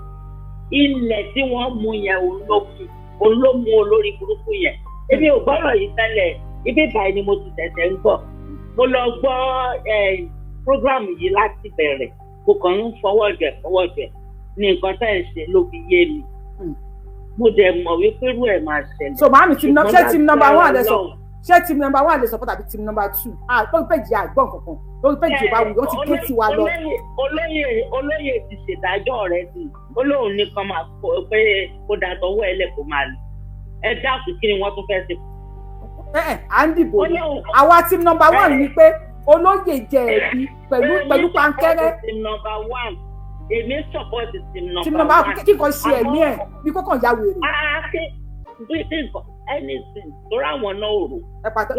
ilẹ̀ tí wọ́n mú yẹn òun ló mú olórí burúkú yẹn èmi ò gbọ́dọ̀ yìí tẹ́lẹ̀ ibi báyìí ni mo ti tẹ̀sẹ̀ ń gbọ́ mo lọ gbọ́ prógrámù yìí láti bẹ̀rẹ̀ mo kàn ń fọwọ́ jẹ̀ ní nǹkan tẹ́ ẹ̀ ṣe ló fi yé mi mo dẹ̀ mọ̀ wípé irú ẹ̀ máa ṣẹlẹ̀. so màámi ṣé team number 1 lè sọ ṣé team number 1 lè support àbí team number 2 lórí péjì àgbọ̀n kankan lórí péjì ìbá wù wọ́n ti ké tiwa lọ. olóyè ti ṣèdájọ́ rẹ̀ sí olóhùn nìkan máa kó pé kó dàtọ̀wọ́ ẹ̀ lẹ̀ kó máa lò ẹ dákun kí ni wọ́n tún fẹ́ ṣe. à ń dìbò ní àwa team number 1 ni pé olóyè jẹ ẹ̀bi pẹ̀lú pankẹ́rẹ́. team number 1 èmi support team number 1. team number 1 kíkọ ṣe ẹ̀mí ẹ̀ bí kókò ya wèrè. anything torí àwọn náà ò rò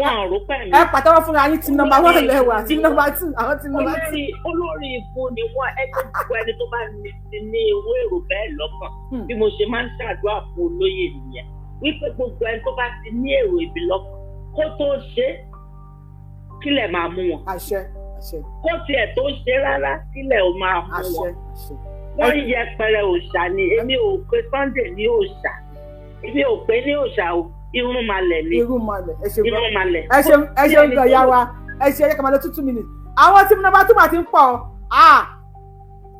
wọn ò rò pẹ̀lú. ẹ pàtẹ́wọ́ fúnra yín team number 1 lẹ́wà team number 2 àwọn team number 2. olórí ikú ni wọn gbogbo ẹni tó bá ní ewé èrò bẹ́ẹ̀ lọ́kàn bí mo ṣe máa ń ṣàdúrà fún olóyè nìyẹn wípé gbogbo ẹni tó bá ti ní èrò ibi lọ́kàn kó tó ṣe kílẹ̀ máa mú wọn. àṣẹ. kó tiẹ̀ tó ṣe rárá kílẹ̀ ò máa mú wọn. wọ́n yẹpẹrẹ òòṣà ni èmi ò pe Sunday ní òòṣà èmi ò pe ní òòṣà o irúnmalẹ̀ ni. irúnmalẹ̀ ẹ ṣe ń gbọ́ ya wa ẹ ṣe ẹyẹ kàmáà lọ 2 minutes àwọn team number 2 máa ti ń pọ̀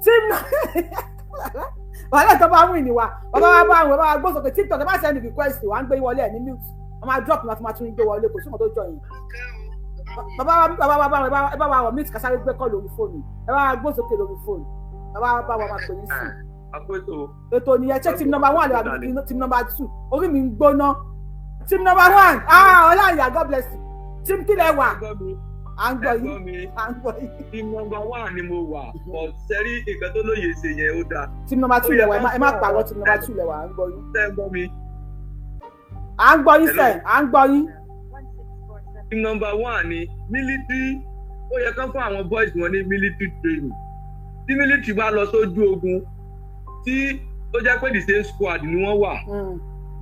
team wàhálà tó bá wìn ní wa bàbá wa bá àwọn bàbá wa gbọ́ sókè TikTok ẹ má send request wà ń gbé wọlé ẹ̀ ní mute wọ́n máa drop ní wọ́n tún gbé wọlé kò sí nǹkan tó jọ yẹn bàbá wa wọ̀ mute kásáré gbé kọ́ lórí fóònù ẹ bá wa gbọ́ sókè lórí fóònù bàbá wa máa pè ní sí ètò nìyẹn ṣé team number 1 àbí team number 2 orí mi ń gbóná team number 1 ọláìyá God bless you team kílẹ̀ wà à ń gbọ́ yìí. team number 1 ni mo wà but sẹ́rí nǹkan tó lóye ṣe yẹn ó dáa. team number 2 lẹ̀wà ẹ má pàrọ̀ team number 2 lẹ̀wà à ń gbọ́ yìí. ṣé ẹ gbọ́ mi. à ń gbọ́ yín sẹ́ à ń gbọ́ yín. team number 1 ni military ó yẹ kán fún àwọn boys wọn ní military training tí military bá lọ sójú ogun tí ó jẹ́ pé the same squad ni wọ́n wà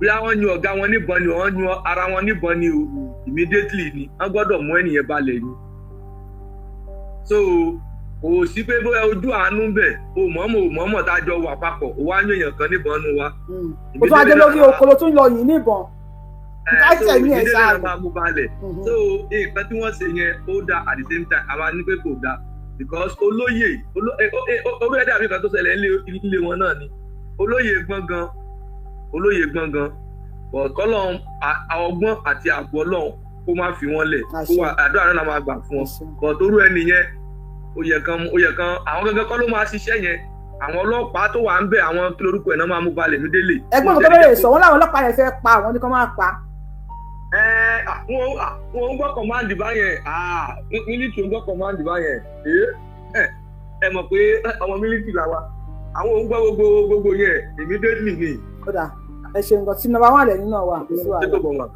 bóyá wọ́n yan ọ̀gá wọn níbọn ni wọ́n yan ara wọn níbọn ni o immediately ni wọ́n gbọ́dọ̀ mú ẹnìyẹn balẹ̀ ni. so kò sí pé bóyá ojú àánú bẹ̀ o mọ̀ọ́mọ̀ tá a jọ wà papọ̀ o wá yan èèyàn kan níbọn nu wa. o tún adé lórí okòló tún lọ yìí níbọn. so ìdílé máa mú balẹ̀ so nǹkan tí wọ́n ṣe yẹn ó dáa at the same time àwa ní pé kò dáa because olóyè orí ẹ̀dá àbí kan tó ṣẹlẹ̀ ilé wọn náà ni olóyè gbọ̀ngàn kọ́lọ́ ọgbọ́n àti àbọ̀ ọlọ́run kó má fi wọ́n lẹ̀ kó wà àdúrà náà máa gbà fún wọn bọ̀ torú ẹni yẹn ó yẹ kan àwọn gangan kọ́ ló máa ṣiṣẹ́ yẹn àwọn ọlọ́pàá tó wà ń bẹ̀ àwọn kí lorúkọ ẹ̀ náà máa mú balẹ̀ ní délé. ẹgbọ́n mi tó bẹ̀rẹ̀ sọ wọn láwọn ọlọ́pàá yẹn fẹ́ pa àwọn ní kó máa pa. wọn ń gbọ́ kọ̀máǹdì báyẹn mílítì ń gbọ́ kọ̀máǹdì báyẹn ẹ mọ̀ pé ọmọ mílítì làwa àwọn ò ń gbọ́ gbogbo yẹn immediately ni. kódà ẹ ṣe nǹkan tí number 1 lẹ́yìn náà wà kó sí wàhálà.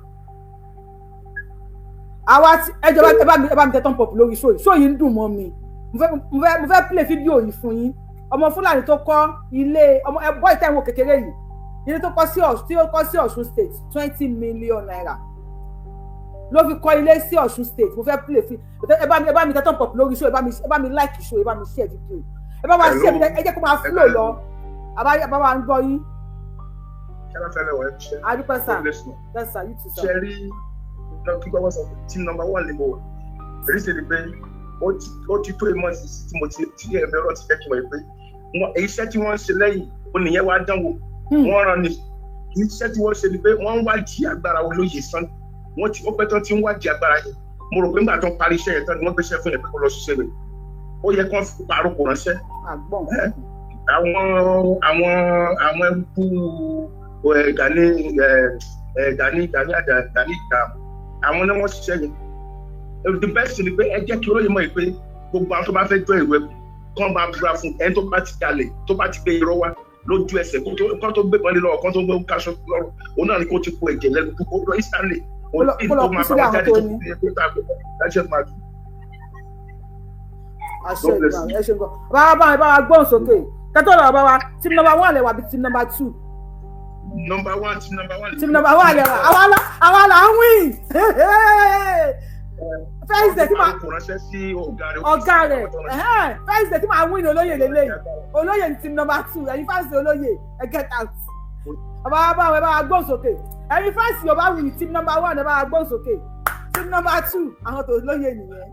àwa ẹjọba ẹ bá mi tẹ tán pọ̀ lórí show yìí ń dùn mọ́ mi mo fẹ́ play fídíò yìí fún yín ọmọ Fúlàní tó kọ́ ilé ọmọ ẹ̀bọ́ ìtẹ̀wọ̀n kékeré yìí ilé tó kọ́ sí Ọ̀ṣun state 20 million naira ló fi kọ́ ilé sí Ọ̀ṣun state mo fẹ́ play fi ẹ bá mi tẹ tán pọ̀ lórí show ẹ bá mi like show ẹ bá mi share fídíò ẹ bá wa share ẹ jẹ́ kó máa flow lọ àbá wa ń gbọ́ yín. adúpẹ́ sà bẹ́ẹ̀ sà yìí ti sà. ṣe rí kí gbọ́dọ̀ sọ team number 1 lè mọ̀ wá èyí ṣe ni pé ó ti tó ìmọ̀ sí tí mo ti ẹ̀mí ọ̀rọ̀ ti fẹ́ kí wọ́n pé iṣẹ́ tí wọ́n ń ṣe lẹ́yìn oníyẹn wá dánwò wọ́n rán ni iṣẹ́ tí wọ́n ṣe ni pé wọ́n ń wádìí agbára olóyè sàn ó pẹ́ tán tí ń wádìí agbára yẹn mo rò pé nígbà tó ń parí iṣẹ́ yẹn tán ni wọ́n gbéṣẹ́ fún yẹn pé kó lọ ṣiṣẹ́ rẹ̀ ó yẹ kí wọ́n fi pàrọ̀ kò ránṣẹ́ àwọn ẹkú Gani àwọn ni wọ́n ṣiṣẹ́ yẹn the best ni pé ẹ jẹ́ kí olóyè mọ̀ pé gbogbo àwọn tó bá fẹ́ jọ ìwé kán bá búra fún ẹni tó bá ti jalè tó bá ti gbé irọ́ wá lójú ẹsẹ̀ kán tó gbé pọ́nlé lọ́wọ́ kán tó gbé káṣọ lọ́rùn òun náà ni kó ti kó ẹ̀jẹ̀ lẹ́nu kó lọ ìsàlẹ̀ òun tí tó máa bá wọn jáde tó fi ẹgbẹ́ tó àgbẹ̀ láṣẹ máa dùn. àṣẹ ìgbà ẹ ṣe nǹkan bá wa gbọ́n sókè kẹ́tọ́ lọ́wọ́ bá wa team number 1 lẹ̀ wà bí team number 2. number 1 team number 1. team number 1 lẹ̀ wà àwa là ń win. fẹ́ǹsì tí máa ọ̀gá rẹ̀ fẹ́ǹsì tí máa win olóyè lélẹ́yìn olóyè ní team number 2 ẹ̀yin fẹ́ǹsì olóyè ẹ get out. bá wa gbọ́n sókè ẹ̀yin fẹ́ǹsì yóò bá win team number 1 ẹ bá wa gbọ́n sókè team number 2 àwọn tó olóyè nìyẹn.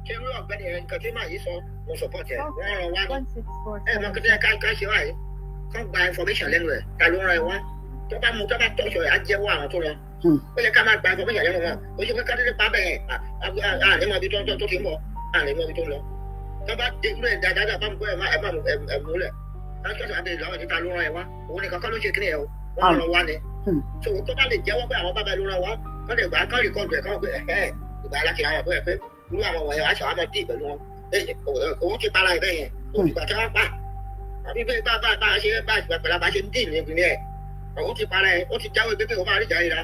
ṣé irú ọ̀gbẹ́ni ẹ̀ nǹkan tí màá yìí sọ mo support ẹ̀ wọ́n ràn wá ní mọ kí ká ṣe wáyé kán gba information lẹ́nu ẹ̀ ta ló ràn ẹ̀ wá tó bá tọ́jú ẹ̀ á jẹ́wọ́ àwọn tó ràn ó yẹ ká máa gba information lẹ́nu wọn ó ṣe pé ká dédé pa bẹ́ẹ̀ àní mọ ibi tó ti ń bọ̀ àní mọ ibi tó ń lọ tó bá dé irú ẹ̀ dáadáa bá ń gbọ́ ẹ̀ múlẹ̀ láti ọ̀sán àbẹ̀rẹ̀ lọ́wọ́ ti ta ló ràn ẹ̀ wá òun nìkan kọ́ ló ṣe kíni ẹ̀ o wọ́n ràn wá ni so tó bá lè jẹ́wọ́ pé àwọn bábá ló ràn wá kọ́ lè gbà kọ́ rìkọ́dù ẹ̀ kọ́ pé ìgbà alákìlá wọn pé irú àwọn wọ̀nyẹn aṣọ àmọ́ dì pẹ̀lú wọn òun ti para ẹ̀ bẹ́ẹ̀ yẹn òun ti gbà tí wọ́n pa àbí bẹ́ẹ̀ bá a ṣe bá ìgbà pẹ̀lú àbá ṣe ń dì ní ìpínlẹ̀ ẹ̀ òun ti para ẹ̀ ó ti jáwé pé òun máa rí ìjà ìra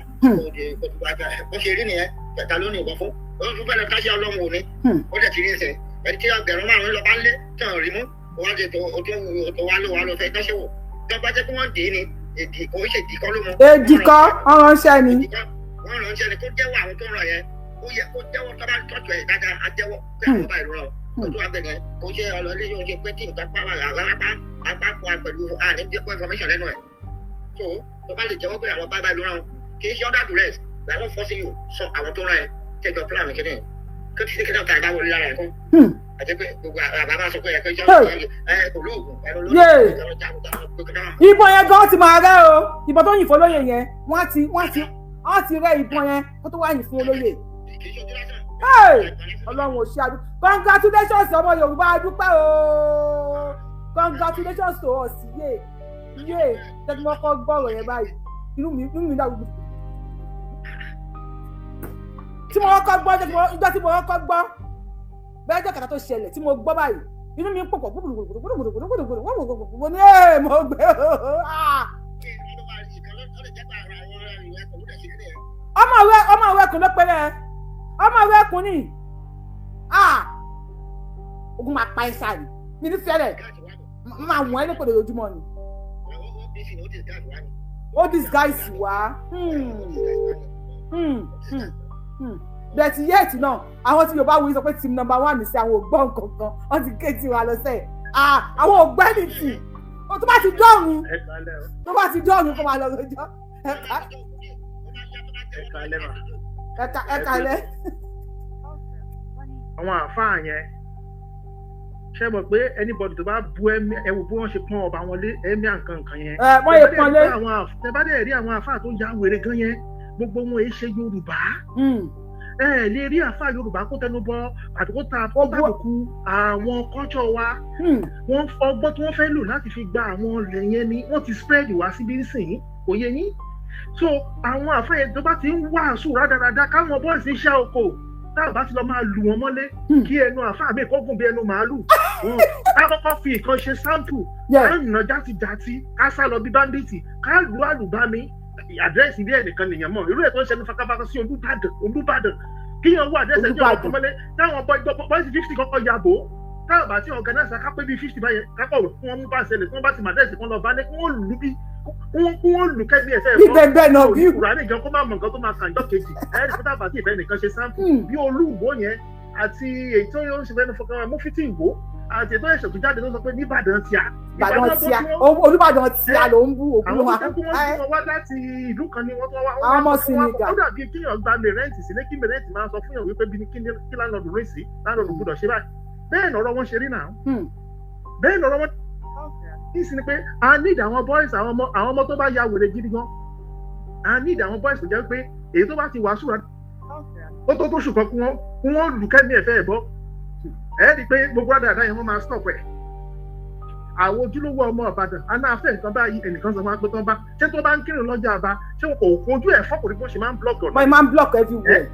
bó ṣe rí nìyẹn kẹta ló ní ìbọn fún òun tún fẹ́lẹ̀ káṣí ọlọ́run òní ó dẹ̀ ti rí ẹsẹ̀ ẹni tí ọgbẹ̀rún márùn-ún lọ bá ń lé tí wọ́n rí mú wọ́n ti tó wá lọ fẹ́ dáṣẹ́wò tó bá jẹ́ pé wọ́n dì í ni èdè kò ń ṣe èdè kọ́ ló mọ. èdè kọ́ ọ̀ránṣẹ́ ni. wọ́n ránṣẹ́ ni kó jẹ́wọ́ àwọn tó ń ràn yẹn ó yẹ kó jẹ́wọ́ tó bá tọ́jú ẹ̀ dáadáa á jẹ́wọ́ pé àwọn bá ìrora o tó abẹ́rẹ́ kò ṣe ọlọ́lé yóò ṣe pé tí nǹkan pa wà lápá apákọ̀ pẹ̀lú àní jẹ́ pé information lẹ́nu ẹ̀ tó tó bá lè jẹ́wọ́ pé àwọn báyìí ló rán wọn kì í ṣe order duress we are not forcing you sọ àwọn tó rán ẹ take your plan kìíní kí ti kí náà ta ìdáwọlé lára ẹ̀ fún àti pé gbogbo àbá máa sọ pé ẹ̀kọ́ ìjọba olóògùn ẹ̀rọ lórí ìbọn yẹn gan ti máa rẹ o ìbọn tó yìn fún olóyè yẹn wọ́n ti rẹ ìbọn yẹn kó tó wá yìn fún olóyè. Ọlọ́run ò ṣe àdúgbò congratulations ọmọ Yorùbá adúpẹ́ o congratulations to us yé tẹ́tí wọ́n kọ́ gbọ́rọ̀ yẹn báyìí inú mi dá gbogbo tí mo kọ́ gbọ́ ìjọ tí mo kọ́ gbọ́ bẹ́ẹ̀ jẹ́ kàtà tó ṣẹlẹ̀ tí mo gbọ́ báyìí inú mi ń pòpọ̀ mo ní mo gbé ọmọ ìwé ẹkùn ló pẹ́rẹ́ ọmọ ìwé ẹkùn ni ogun máa pa ẹ̀sà ni mi ní fẹ́rẹ̀ máa wọ̀n ẹ́ lépò lójoojúmọ́ ni ó disguise wá bẹ̀tì yẹ́ẹ̀tì náà àwọn tí Yorùbá wí sọ pé team number 1 ní sí àwọn ògbọ́n kankan wọ́n ti ké tiwa lọ́sẹ̀ àwọn ògbẹ́ni tì tó bá ti dọ́ọ̀rùn kó máa lọ lọ́jọ́ ẹ̀ka lẹ́. àwọn àáfàá yẹn ṣe mọ̀ pé anybody tó bá bu ẹwù bí wọ́n ṣe pọ́n ọba wọn lé ẹ̀mí àǹkankan yẹn. wọ́n yẹ pọ́n lé. ẹ bá dẹ̀ rí àwọn àáfàá tó ya wèrè gan yẹn gbogbo wọn èyí ṣe Yorùbá. Lè rí àáfàá Yorùbá kó tẹnu bọ àdúgbò ta àbùkù àwọn kọ́ńtọ̀ wa. Wọ́n ọgbọ́n tí wọ́n fẹ́ lò láti fi gba àwọn ọ̀lẹ̀ yẹn ni wọ́n ti spread wá síbí nísìnyí kò yé yín. So àwọn àáfàá yẹn tó bá ti ń wàásù rádaràda káwọn bọ́ọ̀sì ṣá oko táwọn bá ti lọ máa lù wọn mọ́lé kí ẹnu àáfàá mi kọ́gùn bí ẹnu màálù ká kọ́kọ́ fi ìkan ṣe sample ká nà játijàti ká sá lọ bí bandits ká lu àlùbami àdírẹ́sì bí ẹnìkan nìyẹn mọ̀ irú ẹ̀ tó ń ṣẹnu fakabaka sí Olúbàdàn kí yẹn wọ àdírẹ́sì ẹjọ́ ọkọ̀ mọ́lé táwọn bọ́ọ̀sì 50 kọ́kọ́ yàbò táwọn bá ti organize ká pé bí 50 báyẹn kápọ̀ fún wọn mú bá ṣẹlẹ̀ tí wọ́n bá ti mà àdírẹ́sì kan lọ bá lé kí wọ́n lù bí wọ́n lù kẹ́mi ẹ̀fẹ́ ẹ̀fọ́ ìkùrà nìkan kó má mọ̀ nǹkan tó máa kàn jọ́ kejì ẹ̀rí fún tábà tí ìfẹ́ nìkan ṣe sample bí Olúwo yẹn àti èyí tó yọ ń ṣe fẹ́ẹ́ fọkàn mú fìtì ìwò àti ètò ẹ̀ṣẹ̀ tó jáde tó sọ pé nìbàdàn tíá. Olúbàdàn tíá ló ń bú òkú wa. àwọn tó wọ́n wá láti ìlú kan ni wọ́n tó wá. àwọn ọmọ sí ni gà. ó dàbí kíyàn gba mẹrẹ́ǹtì sílé kí mẹrẹ́ǹtì máa sọ fún yàn wípé kí lánàdù rìn sí lánàdù gbọdọ̀ ṣe báyìí bẹ́ẹ̀ lọ́rọ̀ wọn ṣe rí náà. bẹ́ẹ̀ lọ́rọ̀ wọn ní sí ni pé a need àwọn boys àwọn ọmọ tó bá ya wèrè gidi gan a need àwọn boys tó jẹ́ pé èyí tó bá ti wàásù rà ó tó ṣùkọ́ kí wọ́n lù kẹ́mi ẹ̀fẹ́ ẹ̀ bọ́ ẹ̀ rí i pé gbogbo àdáadáa yẹn wọ́n máa stop ẹ̀ àwọn ojúlówó ọmọ Ìbàdàn anáfẹ́ nǹkan báyìí ẹnìkan sọ fún wa pé tán bá ṣé tó bá ń kírun lọ́jà àbá ṣé wọn kò fojú ẹ̀ fọ́kùnrin bó ṣe máa ń block ọ̀nà. wọ́n máa ń block everywhere.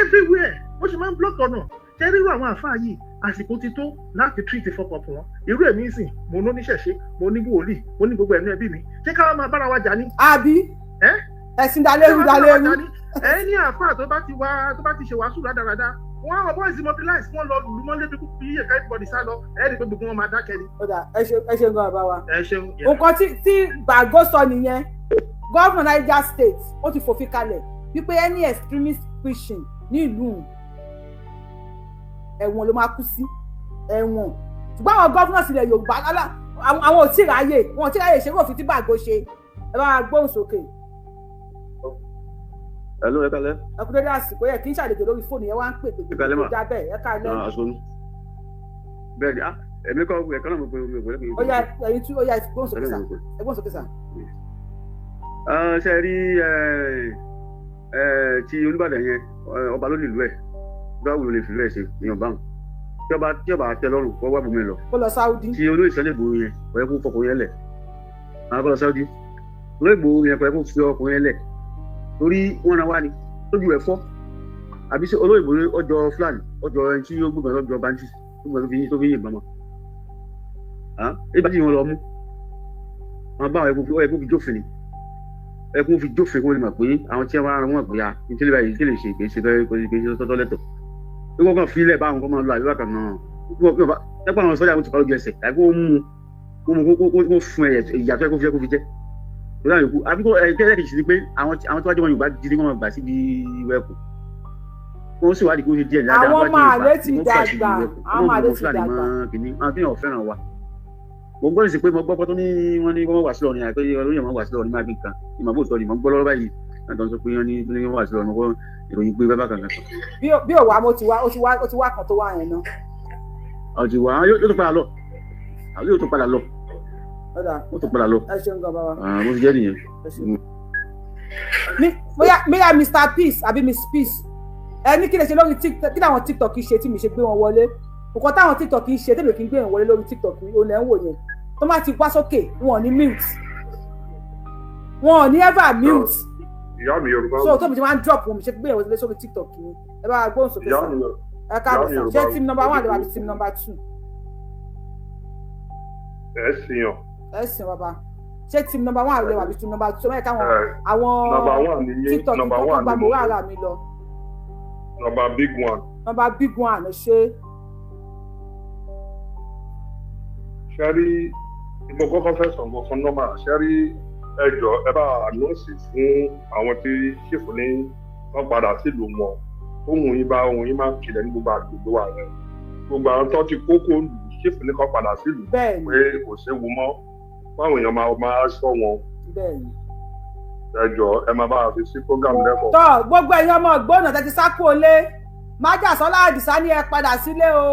everywhere bó ṣe máa ń block ọ̀nà ṣé rírú àwọn àfáà yìí àsìkò ti tó láti treat fọkàn fún wọn irú èmi sìn mo ní oníṣẹ̀ṣe mo ní wòlíì mo ní gbogbo ẹ̀nu ẹbí mi ṣé káwọn máa bára wa jà ní. àbí ẹ̀sìn dalérú. ẹ ní àfáà tó bá ti ṣe wàásù rádaràda wọn àwọn boys mobilize wọn lọ lù mọ́lé bí yíyẹ ká everybody sá lọ ẹ rí i pé gbogbo wọn máa dákẹ́ ni. ọ̀dà ẹ ṣe gan bàbá wa. ẹ ṣeun. nǹkan tí Gbàgó sọ nìyẹn gọ́ọ̀nà Niger State ó ti fòfin kalẹ̀ wípé any extremist preaching ní ìlú ẹ̀wọ̀n ló máa kú sí ẹ̀wọ̀n ṣùgbọ́n àwọn gọ́ọ̀nà sílẹ̀ Yorùbá àwọn ò tí ì ráyè wọn ò tí ì ráyè ṣe é òfin tí Gbàgó ṣe ẹ bá gbóhùn sókè. Hello, ẹ kálẹ́. Ẹ kú dédé àsìkò yẹ kí n ṣàlejò lórí fóònù yẹn wá ń pè pé kò já bẹ́ẹ̀ ẹ kálẹ́. Àṣọnù. Bẹ́ẹ̀ni, èmi kọ́ ẹ̀ka náà mo pe omi ìwé. Ó yá ẹyin tí ó yá ẹgbọ́n sókè sà. Ẹgbọ́n sókè sà. Ṣé ẹ rí ti Olúbàdàn yẹn ọba ló nílùú ẹ̀ báwo ló lè fìlú ẹ̀ ṣe èèyàn báwọn. Tí ọba tẹ lọ́rùn kọ́ wá bùnmi lọ. Ó lọ Sáúdí. Ti olóyè Sunday Igboho yẹn kò yẹ kó fọkùnrin yẹn lẹ̀. Àwọn akọ́ lọ Sáúdí. Olóyè Igboho yẹn kò yẹ kó fi ọkùnrin yẹn lẹ̀. Torí wọn náà wá ní lójú ẹ fọ àbí ṣe olóyìnbó ọjọ́ Fúlàní ọjọ́ ẹni tí ó gbọ́dọ̀ lọ́jọ́ báńkì tó gbọ́dọ̀ tó fi yìnbọn mọ́ ìbájú wọn lọ mú wọn bá ẹkún fi jófin ni ẹkún fi jófin kó lè mọ̀ pé àwọn tí wọn wọn gbé ya nítorí báyìí kí lè ṣe kì í ṣe tọ́tọ́ lẹ́tọ̀ pé wọ́n kàn fi ilẹ̀ báwọn kọ́ máa lọ àbí wákàn náà ẹgbẹ́ àwọn sọ́jà wọn ti parí ẹsẹ̀ tàbí wọ́n mú kó fún ìyàtọ̀ ẹkún fi jẹ́ àbíkó ẹ̀kẹ́ kìí sí pé àwọn tí wájú wọn Yorùbá jírí wọn gbà síbi ìwẹ̀kù wọ́n sì wádìí kó ṣe díẹ̀ ní àwọn ọmọ àlè ti dàgbà àwọn àlè ti dàgbà kìíní àwọn tí wọn fẹ́ràn wa mo gbọ́ ìsìn pé mo gbọ́ pọ́tún ní wọ́n ní wọ́n wà sí ọ̀rìn àìpé olóyè wọn wà sí ọ̀rìn máa bí nǹkan ìmọ̀ bó sọ ni mo gbọ́ lọ́rọ́ báyìí láti sọ pé wọ́n ní wọ́n wà sí ọ̀rìn mo gbọ́ ìròyìn pé bábà kankan. bí òwà mo ti wá kan tó wà yẹn náà. ọ̀tí wà yóò tún padà lọ yóò tún padà lọ ó tún padà lọ. ẹ ṣeun gan bàbá. mo ti jẹ́ nìyẹn. bóyá Mr Peace àbí Miss Peace ẹ ní kí lè ṣe lórí TikTok kí làwọn TikTok ṣe tí mi ṣe gbé wọn wọlé nǹkan táwọn TikTok ṣe tẹ́lẹ̀ kí n gbé wọn wọlé lórí TikTok òun lẹ́ ń wò yẹn tó má ti wá sókè wọn ò ní mute wọn ò ní ever mute. ìyá mi Yorùbá so tó mi ti máa ń drop wọn mi ṣe gbé wọn wọlé sórí TikTok ni ẹ bá gbóhùn sókè sá ẹ káàbọ̀ sá ṣé team number 1 lè wà bí team number 2. ẹ sìyàn. ẹ sìn bàbá ṣé team number 1 lè wà bí team number 2 mẹ́ta àwọn TikTok tó gbà mọ́ wàhálà mi lọ. number big one. number big one ṣe. ṣẹ́rí ìbò kọ́kọ́ fẹ́ sọ̀rọ̀ fún nọ́mà ṣẹ́rí ẹjọ́ ẹ bá ànọ́ọ̀sì fún àwọn tí ṣèfù ní wọ́n padà sílùú wọn ohun yín máa kìlẹ̀ ní gbogbo àgbègbè wa rẹ̀ gbogbo àwọn tó ti kókó lù ṣèfù ní kọ́ padà sílùú pé kò séwu mọ́ fáwọn èèyàn máa sọ wọn ẹjọ́ ẹ máa bá a fi sí program lẹ́kọ̀ọ́. tọ́ gbogbo ẹ̀yin ọmọ ìgbóná tẹ́tí sákò lé Májàsọ́lá Àdìsá ní ẹ padà sílé o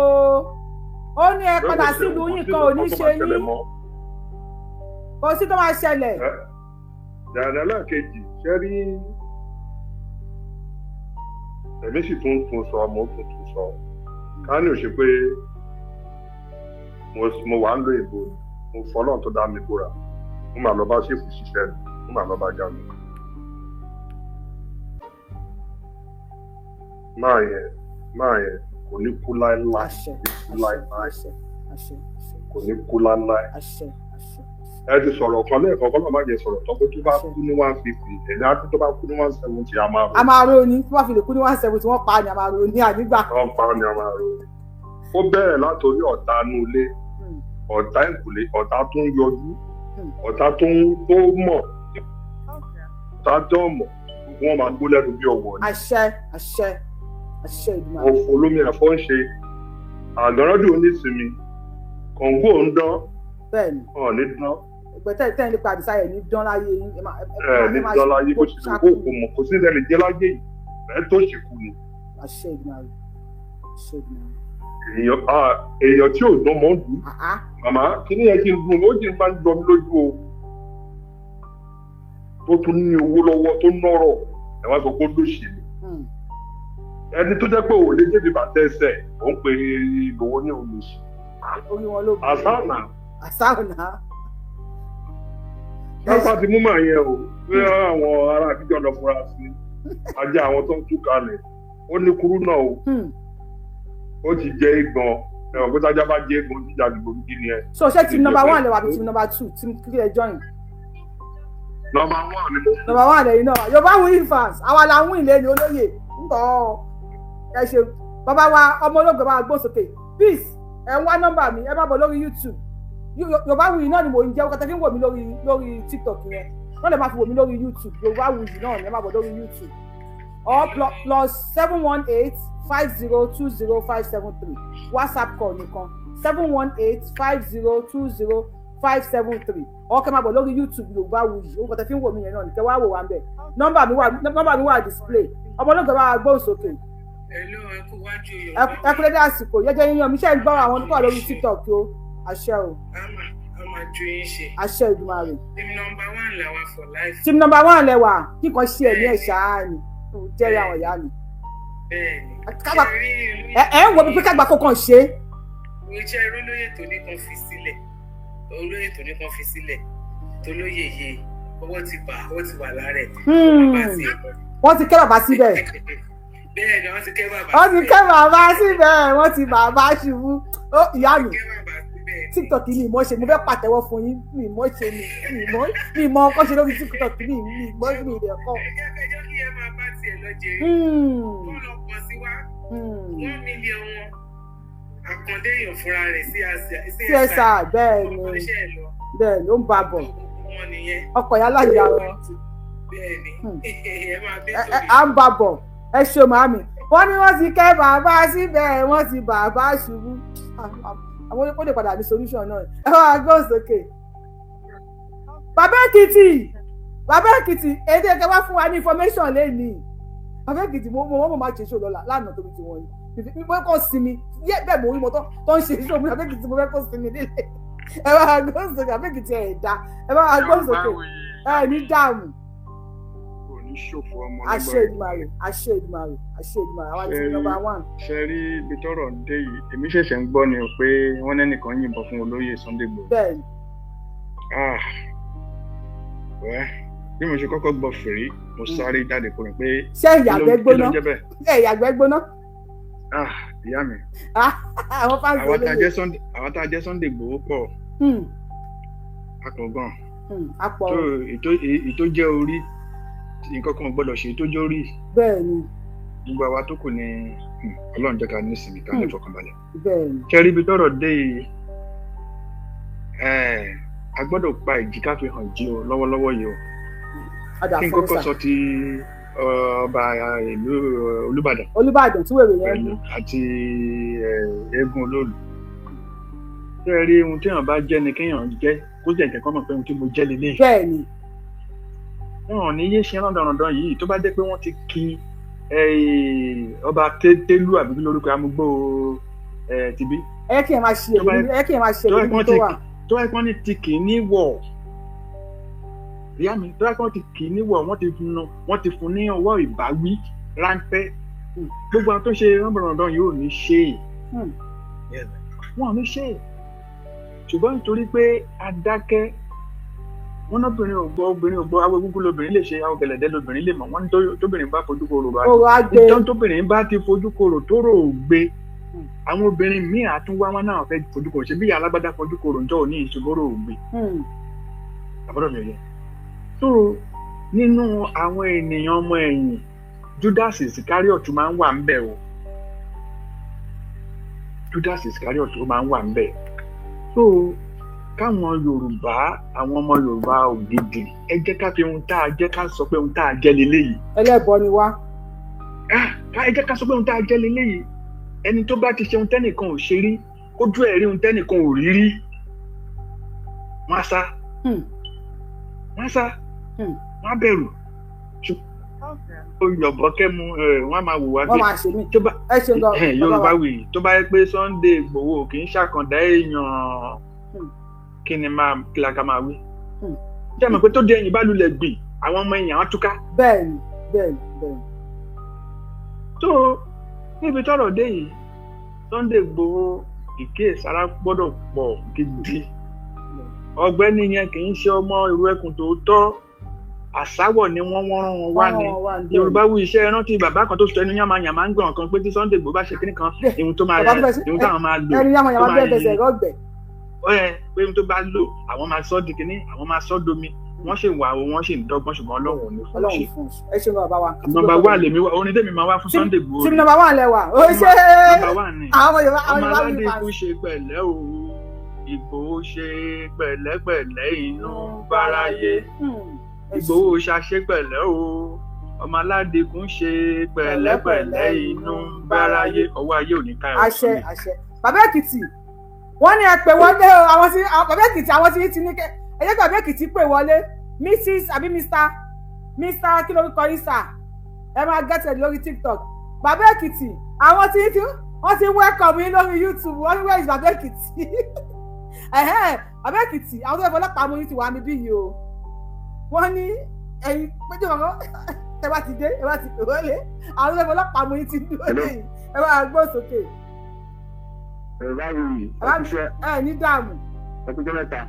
ó ní ẹ padà sílùú yín kan ò ní ṣe yín kò sí tó máa ṣẹlẹ̀. dàdà lẹ́ẹ̀kejì ṣe rí ẹ̀mí sì tún sọ mo tún sọ ká ní ò ṣe pé mo wà ń lo ìbò mo fọlọ́n tó dá mi búra mo máa lọ bá ṣèfù ṣiṣẹ́ mo máa lọ bá já mi. máa yẹn kò ní kú láéláé kò ní kú láéláé ẹ ti sọ̀rọ̀ kan lẹ́ẹ̀kan kọ́ náà má jẹ sọ̀rọ̀ tó pé tó bá kú ní 150 ẹ̀dá tó bá kú ní 170 a máa ro ni tó bá fi lè kú ní 170 wọ́n pa ni a máa ro ni ànígbà. wọ́n pa ni a máa ro ni ó bẹ̀rẹ̀ látòrí ọ̀tá inú ilé ọ̀tá ìkùlé ọ̀tá tó ń yọjú ọ̀tá tó mọ̀ ọ̀tá tó mọ̀ wọ́n máa gbó lẹ́nu bí ọ̀wọ̀ ni. àṣẹ ìdùnnú. òfò olómi ẹ̀fọ́ ń ṣe àgànrọ́dù onísìnmi kọ̀ǹgó ń dán. bẹ́ẹ̀ni ọ̀ ní dán. ìgbẹ́tẹ̀ tẹ́ ẹ nípa àdìsá yẹn ní dán láyé yín. ní dán láyé bó ṣe lè kó kò mọ̀ kò sí ní ẹni jẹ́ láyé yìí ẹ̀ tó ṣì kú ni. àṣẹ ìdùnnú. èèyàn tí ò dán mọ́ ń dùn. màmá kí ni ẹ ti ń dùn ó ti máa ń jọ mí lójú o. tó tún ní owó lọ́wọ́ tó nọ́rọ̀ ẹ̀ wá sọ pé ó lóṣèlú ẹni tó jẹ́ pé òun lè débi bàtẹ́ ẹsẹ̀ òun pe ìgbòho ní olùsí. àsáànà. lápá ti mú màá yẹn o pé àwọn ará àtijọ́ lọ fura sí ajé àwọn tó ń tú kalẹ̀ ó ní kúrú náà o ó ti jẹ́ igan ẹ̀wọ̀n pé tájá bá jẹ́ igan jíjà dìbò ní kíni ẹ̀. so ṣé team number 1 lè wà bí team number 2 team kílẹ̀ join. number 1 ni mo. number 1 lẹ́yìn náà Yorùbá win fans àwa la win lẹ́yìn olóyè ń tọ́ ọ ẹ ṣe bàbá wa ọmọ olóògbé bá gbó sókè Peace ẹ ń wá nọ́mbà mi ẹ bá bọ̀ lórí YouTube Yorùbá Wuyi náà ni mò ń jẹ́ ọkọ̀ tẹ́kí ń wò mí lórí TikTok yẹn wọ́n lè máa fi wò mí lórí YouTube Yorùbá Wuyi náà ni ẹ bá bọ̀ lórí YouTube or plus 718-5020-573 WhatsApp call nìkan 718-5020-573 ọkẹ́ máa bọ̀ lórí YouTube Yorùbá Wuyi ọkọ̀ tẹ́kí ń wò mí yẹn náà nìkẹ́ wá wò wá ń bẹ̀ nọ́mbà mi wà display ọmọ olóògbé bá gbó sókè. ẹ kú dédé àsìkò yẹjẹ yíyan mi ṣe ń gbọ́ àwọn tó wà lórí TikTok o àṣẹ o. àṣẹ Ìdùmarè. team number 1 làwà for life. team number 1 lẹ́wà kíkan ṣe ẹ̀mí ẹ̀ ṣáá ni jẹ́rìí àwọn ìyá mi. ẹ ń wo mi pé kágbà kó kàn ṣe. iṣẹ́ olóyè tó ní kan fi sílẹ̀ tó lóye yé owó ti wà lára ẹ̀. wọ́n ti kẹ́ bàbá síbẹ̀. bẹ́ẹ̀ ni wọ́n ti kẹ́ bàbá síbẹ̀ wọ́n ti bàbá ṣubú ìyá mi TikTok ni ìmọ̀ ṣe mo fẹ́ pàtẹ́wọ́ fún yín mi ìmọ̀ ṣe mi ìmọ̀ ọkọ̀ ṣe lórí TikTok ni ìmọ̀ mi ìdẹ̀ kọ́. ẹjọ́ kí ẹ máa bá tiẹ̀ lọ jèrè kó lọ pọ̀ sí wa 1 million wọn àkàndé èèyàn fúnra rẹ̀ sí ẹ̀sà bẹ́ẹ̀ ni ó ń bá bọ̀ ọkọ̀ yálà ìyá wọn bẹ́ẹ̀ ni ẹ máa bẹ́ẹ̀ à ń bá bọ̀ ẹ ṣe màámi wọ́n ní wọ́n ti kẹ́ bàbá síbẹ̀ wọ́n ti bàbá ṣubú àwọn ó lè padà ní solution náà ẹ wá gbọ́ sókè. Bàbá Èkìtì èdè ẹ̀kẹ́ wá fún wa ní information lẹ́nìí. Bàbá Èkìtì mo máa ṣe ṣòro lánàá tóbi tí wọ́n ní mo fẹ́ kó sinmi bẹ́ẹ̀ mo rí mo tó ń ṣe ṣòro Bàbá Èkìtì mo fẹ́ kó sinmi nílé ẹ wá gbọ́ sókè Bàbá Èkìtì ẹ̀ dá ẹ wá gbọ́ sókè ẹ ní dààmú. àṣẹ Èdùmàrè àwọn àti nọ́mbà 1. ṣe rí ibi tọ́rọ̀ dé yìí èmi ṣẹ̀ṣẹ̀ ń gbọ́ ni o pé wọ́n nẹ́nìkan yìnbọn fún olóyè Sunday Igboho. bẹ́ẹ̀ni. bí mo ṣe kọ́kọ́ gbọ́ fèrè mo sáré jáde kó rìn pé ṣé ìyàgbẹ́ gbóná ìyàgbẹ́ gbóná. ìyá mi àwọn fáńsì àwọn tá a jẹ́ Sunday Igboho pọ̀ akọ̀gàn ètò jẹ́ orí nǹkan kan gbọ́dọ̀ ṣe tó jẹ́ orí. bẹ́ẹ̀ni. gbogbo àwa tó kù ní Ọlọ́run jẹ́ ká ní ìsinmi ká ní ìfọkànbalẹ̀. bẹ́ẹ̀ni. kẹrí ibi tọ́rọ̀ dé yìí a gbọ́dọ̀ pa ìjì ká fi hàn jí o lọ́wọ́lọ́wọ́ yìí o. kí n kọ́kọ́ sọ ti ọba ìlú Olúbàdàn tí wèrè yẹn mú àti eégún Olóòlù. ṣé ẹ rí ohun tí èèyàn bá jẹ́ ni kéèyàn jẹ́ kó jẹ́ ìjẹ́kọ́ mọ̀ pé ohun tí mo jẹ́ lélẹ́yìí. bẹ́ẹ̀ni. wọn ò ní yé ṣe rándanrandan yìí tó bá jẹ́ pé wọ́n ti kí ọba télú àbí kí lórúkọ amúgbó tìbí. ẹ kí ẹ máa ṣe èmi tó wà. tó wáyé pọ́n ní ti kì í ní wọ̀ ìyá mi tó wáyé pọ́n ti kì í ní wọ̀ wọ́n ti fún ní ọwọ́ ìbáwí ráńpẹ́ gbogbo àwọn tó ṣe rándanrandan yìí ò ní ṣe wọn ò ní ṣe ṣùgbọ́n nítorí pé adákẹ́ wọn lóbìnrin ò gbọ́ obìnrin ò gbọ́ awo egúngún lóbìnrin lè ṣe àwọn gẹ̀lẹ́dẹ́ lóbìnrin lè mọ̀ wọ́n ní tóbìnrin bá fojú korò ìtàn tóbìnrin bá ti fojú korò tó rò ó gbé àwọn obìnrin míì àtúnwá wọn náà fẹ́ fojú korò ṣe bí ìyá alágbádá fojú korò ń jọ òní ìṣòro ò gbé àbúrò mi ò yẹ. tó nínú àwọn ènìyàn ọmọ ẹ̀yìn Judas Iscariot máa ń wà ń bẹ̀ o Judas Iscariot máa ń wà ń bẹ̀ so káwọn Yorùbá àwọn ọmọ Yorùbá ògidì ẹ jẹ́ ká fi ohun tá a jẹ́ ká sọ pé ohun tá a jẹ́ leléyìí. ẹlẹ́bọ ni wá. ẹ jẹ́ ká sọ pé ohun tá a jẹ́ leléyìí ẹni tó bá ti ṣe ohun tẹ́nìkan ò ṣe rí kójú ẹ̀ rí ohun tẹ́nìkan ò rí rí wọ́n á sá wọ́n á bẹ̀rù yọ̀bọ̀ kẹ́mu wọ́n á máa wò wá bí Yorùbá wì tó bá yẹ pé Sunday Igboho kì í ṣàkàndá èèyàn kí ni kí la ká máa wí. jẹ́ àmọ́ pé tó dé ẹ̀yìn bá lulẹ̀ gbìn àwọn ọmọ èèyàn á túká. bẹ́ẹ̀ni. tó níbi tọ́rọ̀ dé yìí Sunday Igboho ìkéèsára gbọ́dọ̀ pọ̀ gidi. ọ̀gbẹ́ni yẹn kì í ṣe ọmọ ìlú ẹkùn tòótọ́ àsáwọ̀ ni wọ́n rán wọn wá ní. Yorùbá wí iṣẹ́ rántí bàbá kan tó sọ ẹnu yàmàyàmà ń gbọ̀n kan pé tí Sunday Igboho bá ṣe kíní kan ìhun tó máa ìhun táwọn máa lò ẹni yàmàyàmà bẹ́ẹ̀ bẹ̀sẹ̀ rọ́gbẹ̀. pé tó bá lò àwọn máa sọ di kíní àwọn máa sọ domi wọ́n ṣe wà ó wọ́n ṣe ń dọ́gbọ́n ṣùgbọ́n Ọlọ́run ò ní fún un ṣe. ẹ ṣe bàbá wa. nọ́mbà wà lèmi wá orin tèmi máa wá fún Sunday Igboho. tí nọ́mbà wà lẹ́wà ó ṣe ọmọ aládé kú ṣe pẹ̀lẹ́ o Igboho ṣe pẹ̀lẹ́pẹ̀lẹ́ inú báráyé Igboho ṣàṣe pẹ̀lẹ́ o ọmọ aládé kú ṣe pẹ̀lẹ́pẹ̀lẹ́ inú báráyé ọwọ́ ayé ò ní ká ẹ̀ wọ́n. àṣẹ Bàbá Èkìtì wọ́n ní ẹ pè wọlé o àwọn tí Bàbá Èkìtì àwọn tí ti ní kẹ́ ẹ jẹ́ Bàbá Èkìtì pè wọlé Mrs àbí Mr kí lórúkọ yín sà ẹ máa gẹ́tẹ̀ lórí TikTok Bàbá Èkìtì àwọn tí wọ́n ti welcome yín lórí YouTube wọ́n ní where is Bàbá Èkìtì Bàbá Èkìtì àwọn tó fẹ́ fọlọ́pàá mú yín ti wà níbí yìí o wọ́n ní ẹ̀yin péjọ kankan ẹ bá ti dé ẹ bá ti pè wọlé àwọn tó fẹ́ fọlọ́pàá mú yín ti dúró lẹ́yìn ẹ bá gbọ́ sókè. ẹ ní dààmú. ẹkújẹ mẹ́ta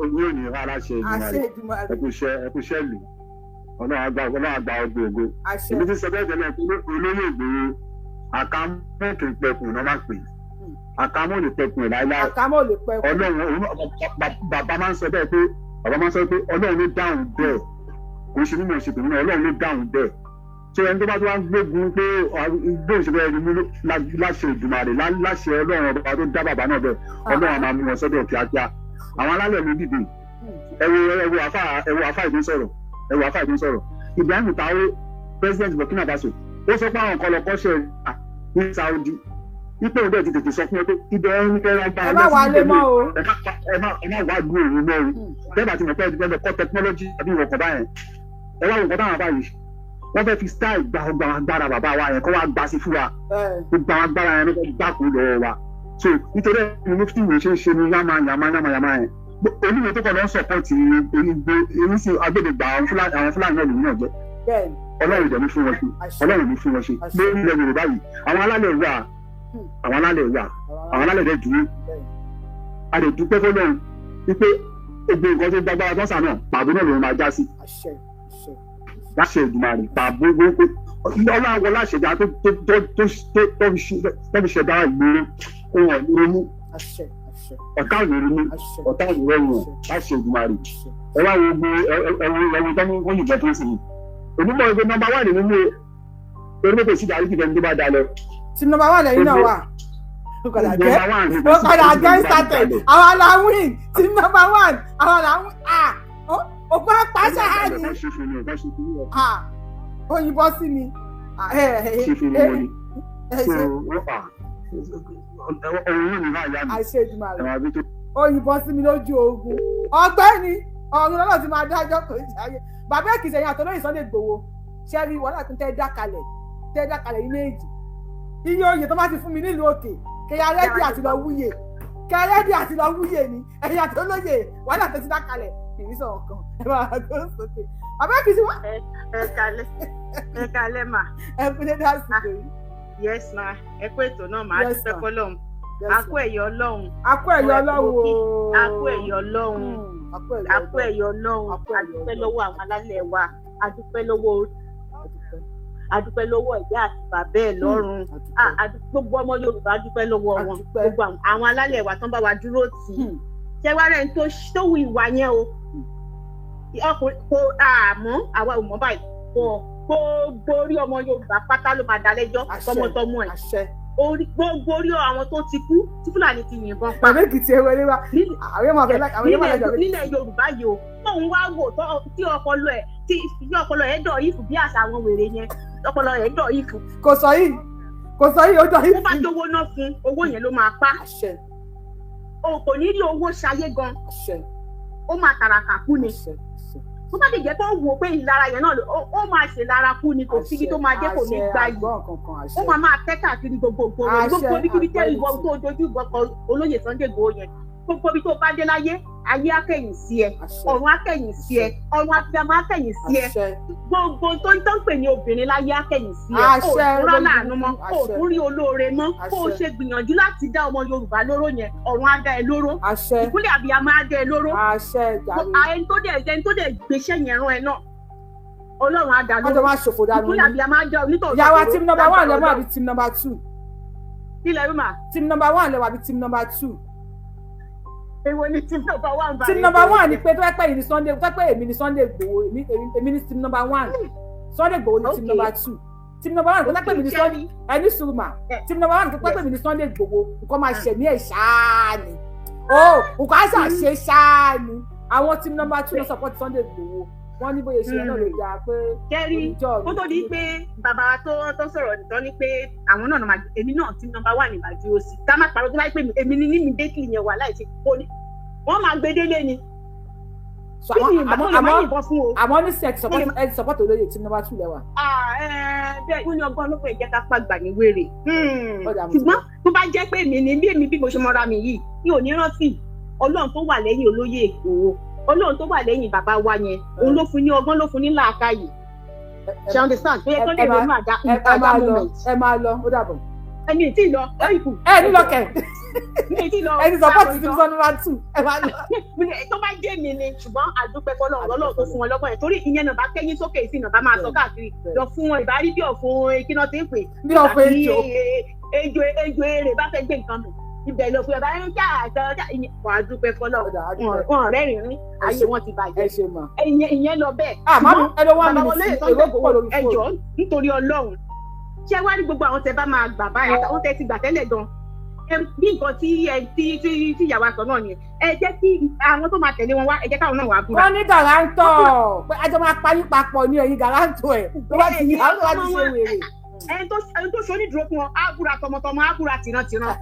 ojú òní rárá ṣe ìdùnnú ẹkúṣẹ́ ìlú ọlọ́run àgbà ọgbọ̀n ògo èmi ti sọ bẹ́ẹ̀ tẹ́lẹ̀ pé olóyè Igboho àkàmọ́ kì í pẹkùn náà máa pè àkàmọ́ lè pẹkùn ẹ̀ láíláí ọlọ́run bàbá máa ń sọ bẹ́ẹ̀ pé ọlọ́run ló dáhùn bẹ́ẹ̀ kò sí mímọ̀ ṣe tòun náà ọlọ́run ló dáhùn bẹ́ẹ̀ tí ẹni tó bá tó wá ń gbógun pé gbóhùn ṣe bẹ́ẹ̀ rí láṣẹ Ìdùmarè láṣẹ ọlọ́run ọba tó dá bàbá náà bẹ́ẹ̀ ọlọ́run máa mú wọn sọ́dọ̀ kíákíá àwọn alálẹ̀ mi dìde ẹwọ àfáà ìdún sọ̀rọ̀ Ibrahim Traoré president Burkina Faso ó sọ pé àwọn kan lọ kọ́ṣẹ́ ní Saudi ipò òde ti tètè sọ fún ẹ pé ibẹ̀ ẹ ní kẹ́rẹ́ gba ẹ má wà lé mọ́ o ẹ má wà gbé òun mọ́ o bẹ́ẹ̀ bá ti mọ̀ pé ẹ ti fẹ́ kọ́ technology àbí ìwọ̀kọ̀ báyẹn ẹ wá ìwọ̀kọ̀ táwọn báyìí wọ́n fẹ́ fi style gba ọgbà agbára bàbá wa yẹn kó wá gbà sí fún wa gbogbo àwọn agbára yẹn ló fẹ́ gbà kú lọ́wọ́ wa so nítorí ẹni mufti yìí ṣe ń ṣe ní yàmà yẹn oníwèé tó kọ̀ lọ́ sọ̀pọ̀tì èyí sí agbègbè àwọn Fúlàní náà lòun náà jẹ́ Ọlọ́run ìdẹ̀ ní fún wọn ṣe Ọlọ́run ní fún wọn ṣe lórí ilẹ̀ Yorùbá yìí àwọn alálẹ̀ dẹ̀ dúró a lè dúpẹ́ fọlọ́run wípé gbogbo nǹkan tó gbàgbára tó sà náà pàbó náà lòun máa já sí láṣẹ Èdùmàrè pàbó gbogbo ọlọ́run àwọn láṣẹjà tó fi ṣẹ̀dá ìgboro ohun ọ̀lọ́run ọ̀tá ìrònú ọ̀tá ìrònú láṣẹ Èdùmàrè ẹ wá wo ẹwọ tó ní wọ́n yìnbọn tó ń sìn onímọ̀ ẹgbẹ́ nọ́mbà 1 nínú mú torí pé sí ìdarí kìfẹ́ ní tó bá dá lọ. tí nọ́mbà 1 lẹ́yìn náà wà ó padà gẹ́ started àwọn aláwìn tí nọ́mbà 1 àwọn aláwìn òpó pàṣẹ àní òyìnbó sí mi. òyìnbó sí mi lójú ogun ọ̀gbẹ́ni ọ̀run lọ́nà tí máa dájọ́ kò ní ayé bàbá Èkìtì ẹ̀yìn àtọ́lóyìn Sunday Igboho ṣẹ́rí wọ́n láti tẹ́ dá kalẹ̀ ní méjì iye oyè tó bá ti fún mi nílùú òkè kẹyà rẹ́dí àti lọ wúyè ni ẹ̀yìn àtọ́lóyè wọ́n láti ti dá kalẹ̀ ìrísọ̀ kan ẹ máa tó sókè bàbá Èkìtì wá. ẹ kalẹ̀ mà. ẹ kú dédé àsìkò yìí. yes ma ẹ kú ètò náà máa dúpẹ́ fọlọ́run akú ẹ̀yọ́ Ọlọ́run akú ẹ̀yọ́ Ọlọ́run akú ẹ̀yọ́ Ọlọ́run akú ẹ̀yọ́ Ọlọ́run adúpẹ́ lọ́wọ́ àwọn alálẹ̀ wa adúpẹ́ lọ́wọ́ ìyá àti bàbá ẹ̀ lọ́run gbogbo ọmọ Yorùbá adúpẹ́ lọ́wọ́ wọn gbogbo àwọn alálẹ̀ wa tán bá wa dúró tì í ṣé wá rẹ̀ tó wù ìwà yẹn o ọkùnrin kò àmọ́ àwa ò mọ̀ báyìí kò borí ọmọ Yorùbá pátá ló máa dá lẹ́jọ́ tọmọtọmọ ẹ̀ gbogbo orí àwọn tó ti kú tí Fúlàní ti yìnbọn pa. bàbá Èkìtì ẹ wọlé wa àwọn ọmọ àfẹ àwọn nílẹ̀ Yorùbá yìí o tóun wá wò tí ọpọlọ ẹ̀ dọ̀ yìí fún bí àṣà àwọn wèrè yẹn ọpọlọ ẹ̀ dọ̀ yìí fún. kò sọ yìí ó dọ̀ yìí fún. ó bá jówó náà fún owó yẹn ló máa pa. o kò ní rí owó ṣayé gan ó máa tàràkà kú ni tó bá lè jẹ́ kó wò pé ìlara yẹn náà ó máa ṣe lára kú ni kò síbi tó máa jẹ́ kò ní gbá yìí ó máa tẹ́ káàkiri gbogbo ibikíbi tẹ́ ìwọ tó dojú ìbọkọ olóyè Sunday Igboho yẹn gbogbo ibi tó bá dé láyé ayé akẹ́yìn sí ẹ ọ̀run akẹ́yìn sí ẹ ọ̀run abiyamọ akẹ́yìn sí ẹ gbogbo tó ń pè ní obìnrin láyé akẹ́yìn sí ẹ kò tún rán láàánú mọ́ kò tún rí olóore mọ́ kò ṣe gbìyànjú láti dá ọmọ Yorùbá lóró yẹn ọ̀run á dá ẹ lóró ìkúlẹ̀ abiyamọ á dá ẹ lóró ẹni tó dẹ̀ gbéṣẹ́ yẹn rán ẹ náà Ọlọ́run á dá lóró ìkúlẹ̀ abiyamọ á dá onítọ̀ọ̀tọ̀ yàrá team number 1 lẹ́wọ̀n àbí team number 2 ilẹ̀ rúmà team number 1 lẹ́wọ̀n àbí team number 2. Èwo ni team number 1 báyìí. team number 1 ni pé tó pẹ́ yìí ni Sunday tó pẹ́ èmi ni Sunday Igboho èmi ni team number 1 Sunday Igboho ni team number 2 team number 1 tó pẹ́ èmi ni Sunday ẹni sùrùmà team number 1 tó pẹ́ èmi ni Sunday Igboho nǹkan máa ṣẹ̀ ní ẹ̀ ṣáá ni nǹkan àṣà ṣe ṣáá ni àwọn team number 2 ló support Sunday Igboho wọ́n ní bóyá ìṣẹ̀lẹ̀ náà ló dáa pé kẹ́rí kó tó di pé bàbá tó sọ̀rọ̀ nìkan ni pé àwọn náà máa èmi náà team number 1 ní ìbàdí òsì ká má parọ́ tó láì pé èmi ní ní déètì yẹn wà láì ṣe kó ní wọ́n máa gbé délé ni. àmọ́ ní sex support olóyè team number 2 lẹ́wà. bẹ́ẹ̀ ó ní ọgbọ́n ló pè jẹ́ ká pàgbà ní wèrè. ṣùgbọ́n tó bá jẹ́ pé èmi ni bí mo ṣe mọ́ra mi yìí mi ò ní rántí Ọlọ́run tó wà lẹ́yìn olóyè Igboho Ọlọ́run tó wà lẹ́yìn bàbá wa yẹn òun ló fún ní ọgbọ́n ló fún ní làákàyè ṣe understand tó yẹ kó lè ronú àdá moment. ẹ máa lọ ó dàbọ̀. ẹni tí lọ ẹ̀yìnkù. ẹ ní lọkẹ ẹni support ti sọ number 2 ẹ máa lọ. tó bá jẹ́ mi ni ṣùgbọ́n àdúpẹ́ Ọlọ́run tó fún wọn lọ́gbọ́n yẹn torí ìyẹn náà bá kẹ́yìn sókè sí náà bá máa sọ káàkiri lọ fún wọn ìbárí bí ọ̀fun kí náà ti ń pè. bí ọ̀fun ejò èrè bá fẹ́ gbé nǹkan mọ̀ ibẹ̀ ló fi ọba ń jà àtọ́jà wọn á dúpẹ́ fọlọ́ wọn rẹ́rìn-ín ayé wọn ti bàjẹ́ ìyẹn lọ bẹ́ẹ̀. bàbá wọn lè sọ pé ẹjọ́ nítorí Ọlọ́run ṣé wá ní gbogbo àwọn tẹ bá máa gbà báyìí àwọn tẹ ti gbà tẹ́lẹ̀ gan bí nǹkan tí ìyàwó àtọ̀ náà yẹn ẹ jẹ́ kí àwọn tó máa tẹ̀lé wọn wá ẹ jẹ́ káwọn náà wá búra. wọ́n ní gàrántọ̀ pé ajọ́ máa parí papọ̀ ní ẹ̀yìn gàrántọ̀ ẹ̀ tó bá ti ṣe wèrè. ẹni tó ṣonídùúró fún wọn á búra tọmọtọmọ á búra tìrantìran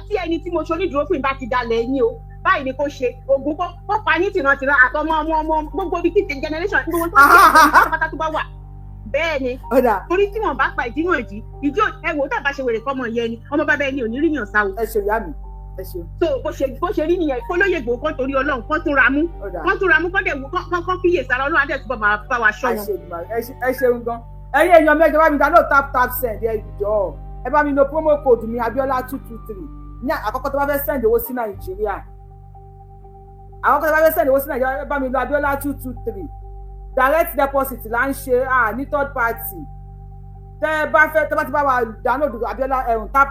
tí ẹni tí mo ṣonídùúró fún ìbá ti dalẹ̀ yín o báyìí ni kò ṣe ogun kó pa ní tìrantìran àtọmọ ọmọ gbogbo ibi tí generation gbogbo tó ti pátá tó bá wà bẹ́ẹ̀ ni torí tí wọ́n bá pa ìdínú ìdí ẹ̀wò tá a bá ṣe wèrè fọmọ yẹn ni ọmọ bàbá ẹni ò ní rí yàn sáwò. ẹ ṣe ìyá mi ẹ ṣe. so bó ṣe rí nìyẹn kólóyè gbòó kan torí Ọlọ́run kan tún ra mú kọ́ dẹ̀ kán kíyè sára Ọlọ́run adé túbọ̀ máa bá wa ṣọ́ wọn. ẹ ṣeun gan ẹ̀yin èèyàn mẹ́jọ bá mi download tap send ẹ jọ ẹ bá mi lo promo code mi Abiola 223 ní àkọ́kọ́ tó bá fẹ́ send owó sí Nàìjíríà ẹ bá mi lo Abiola 223 direct deposit là ń ṣe ní third party tẹ́ bá ti bá wa download Abiola tap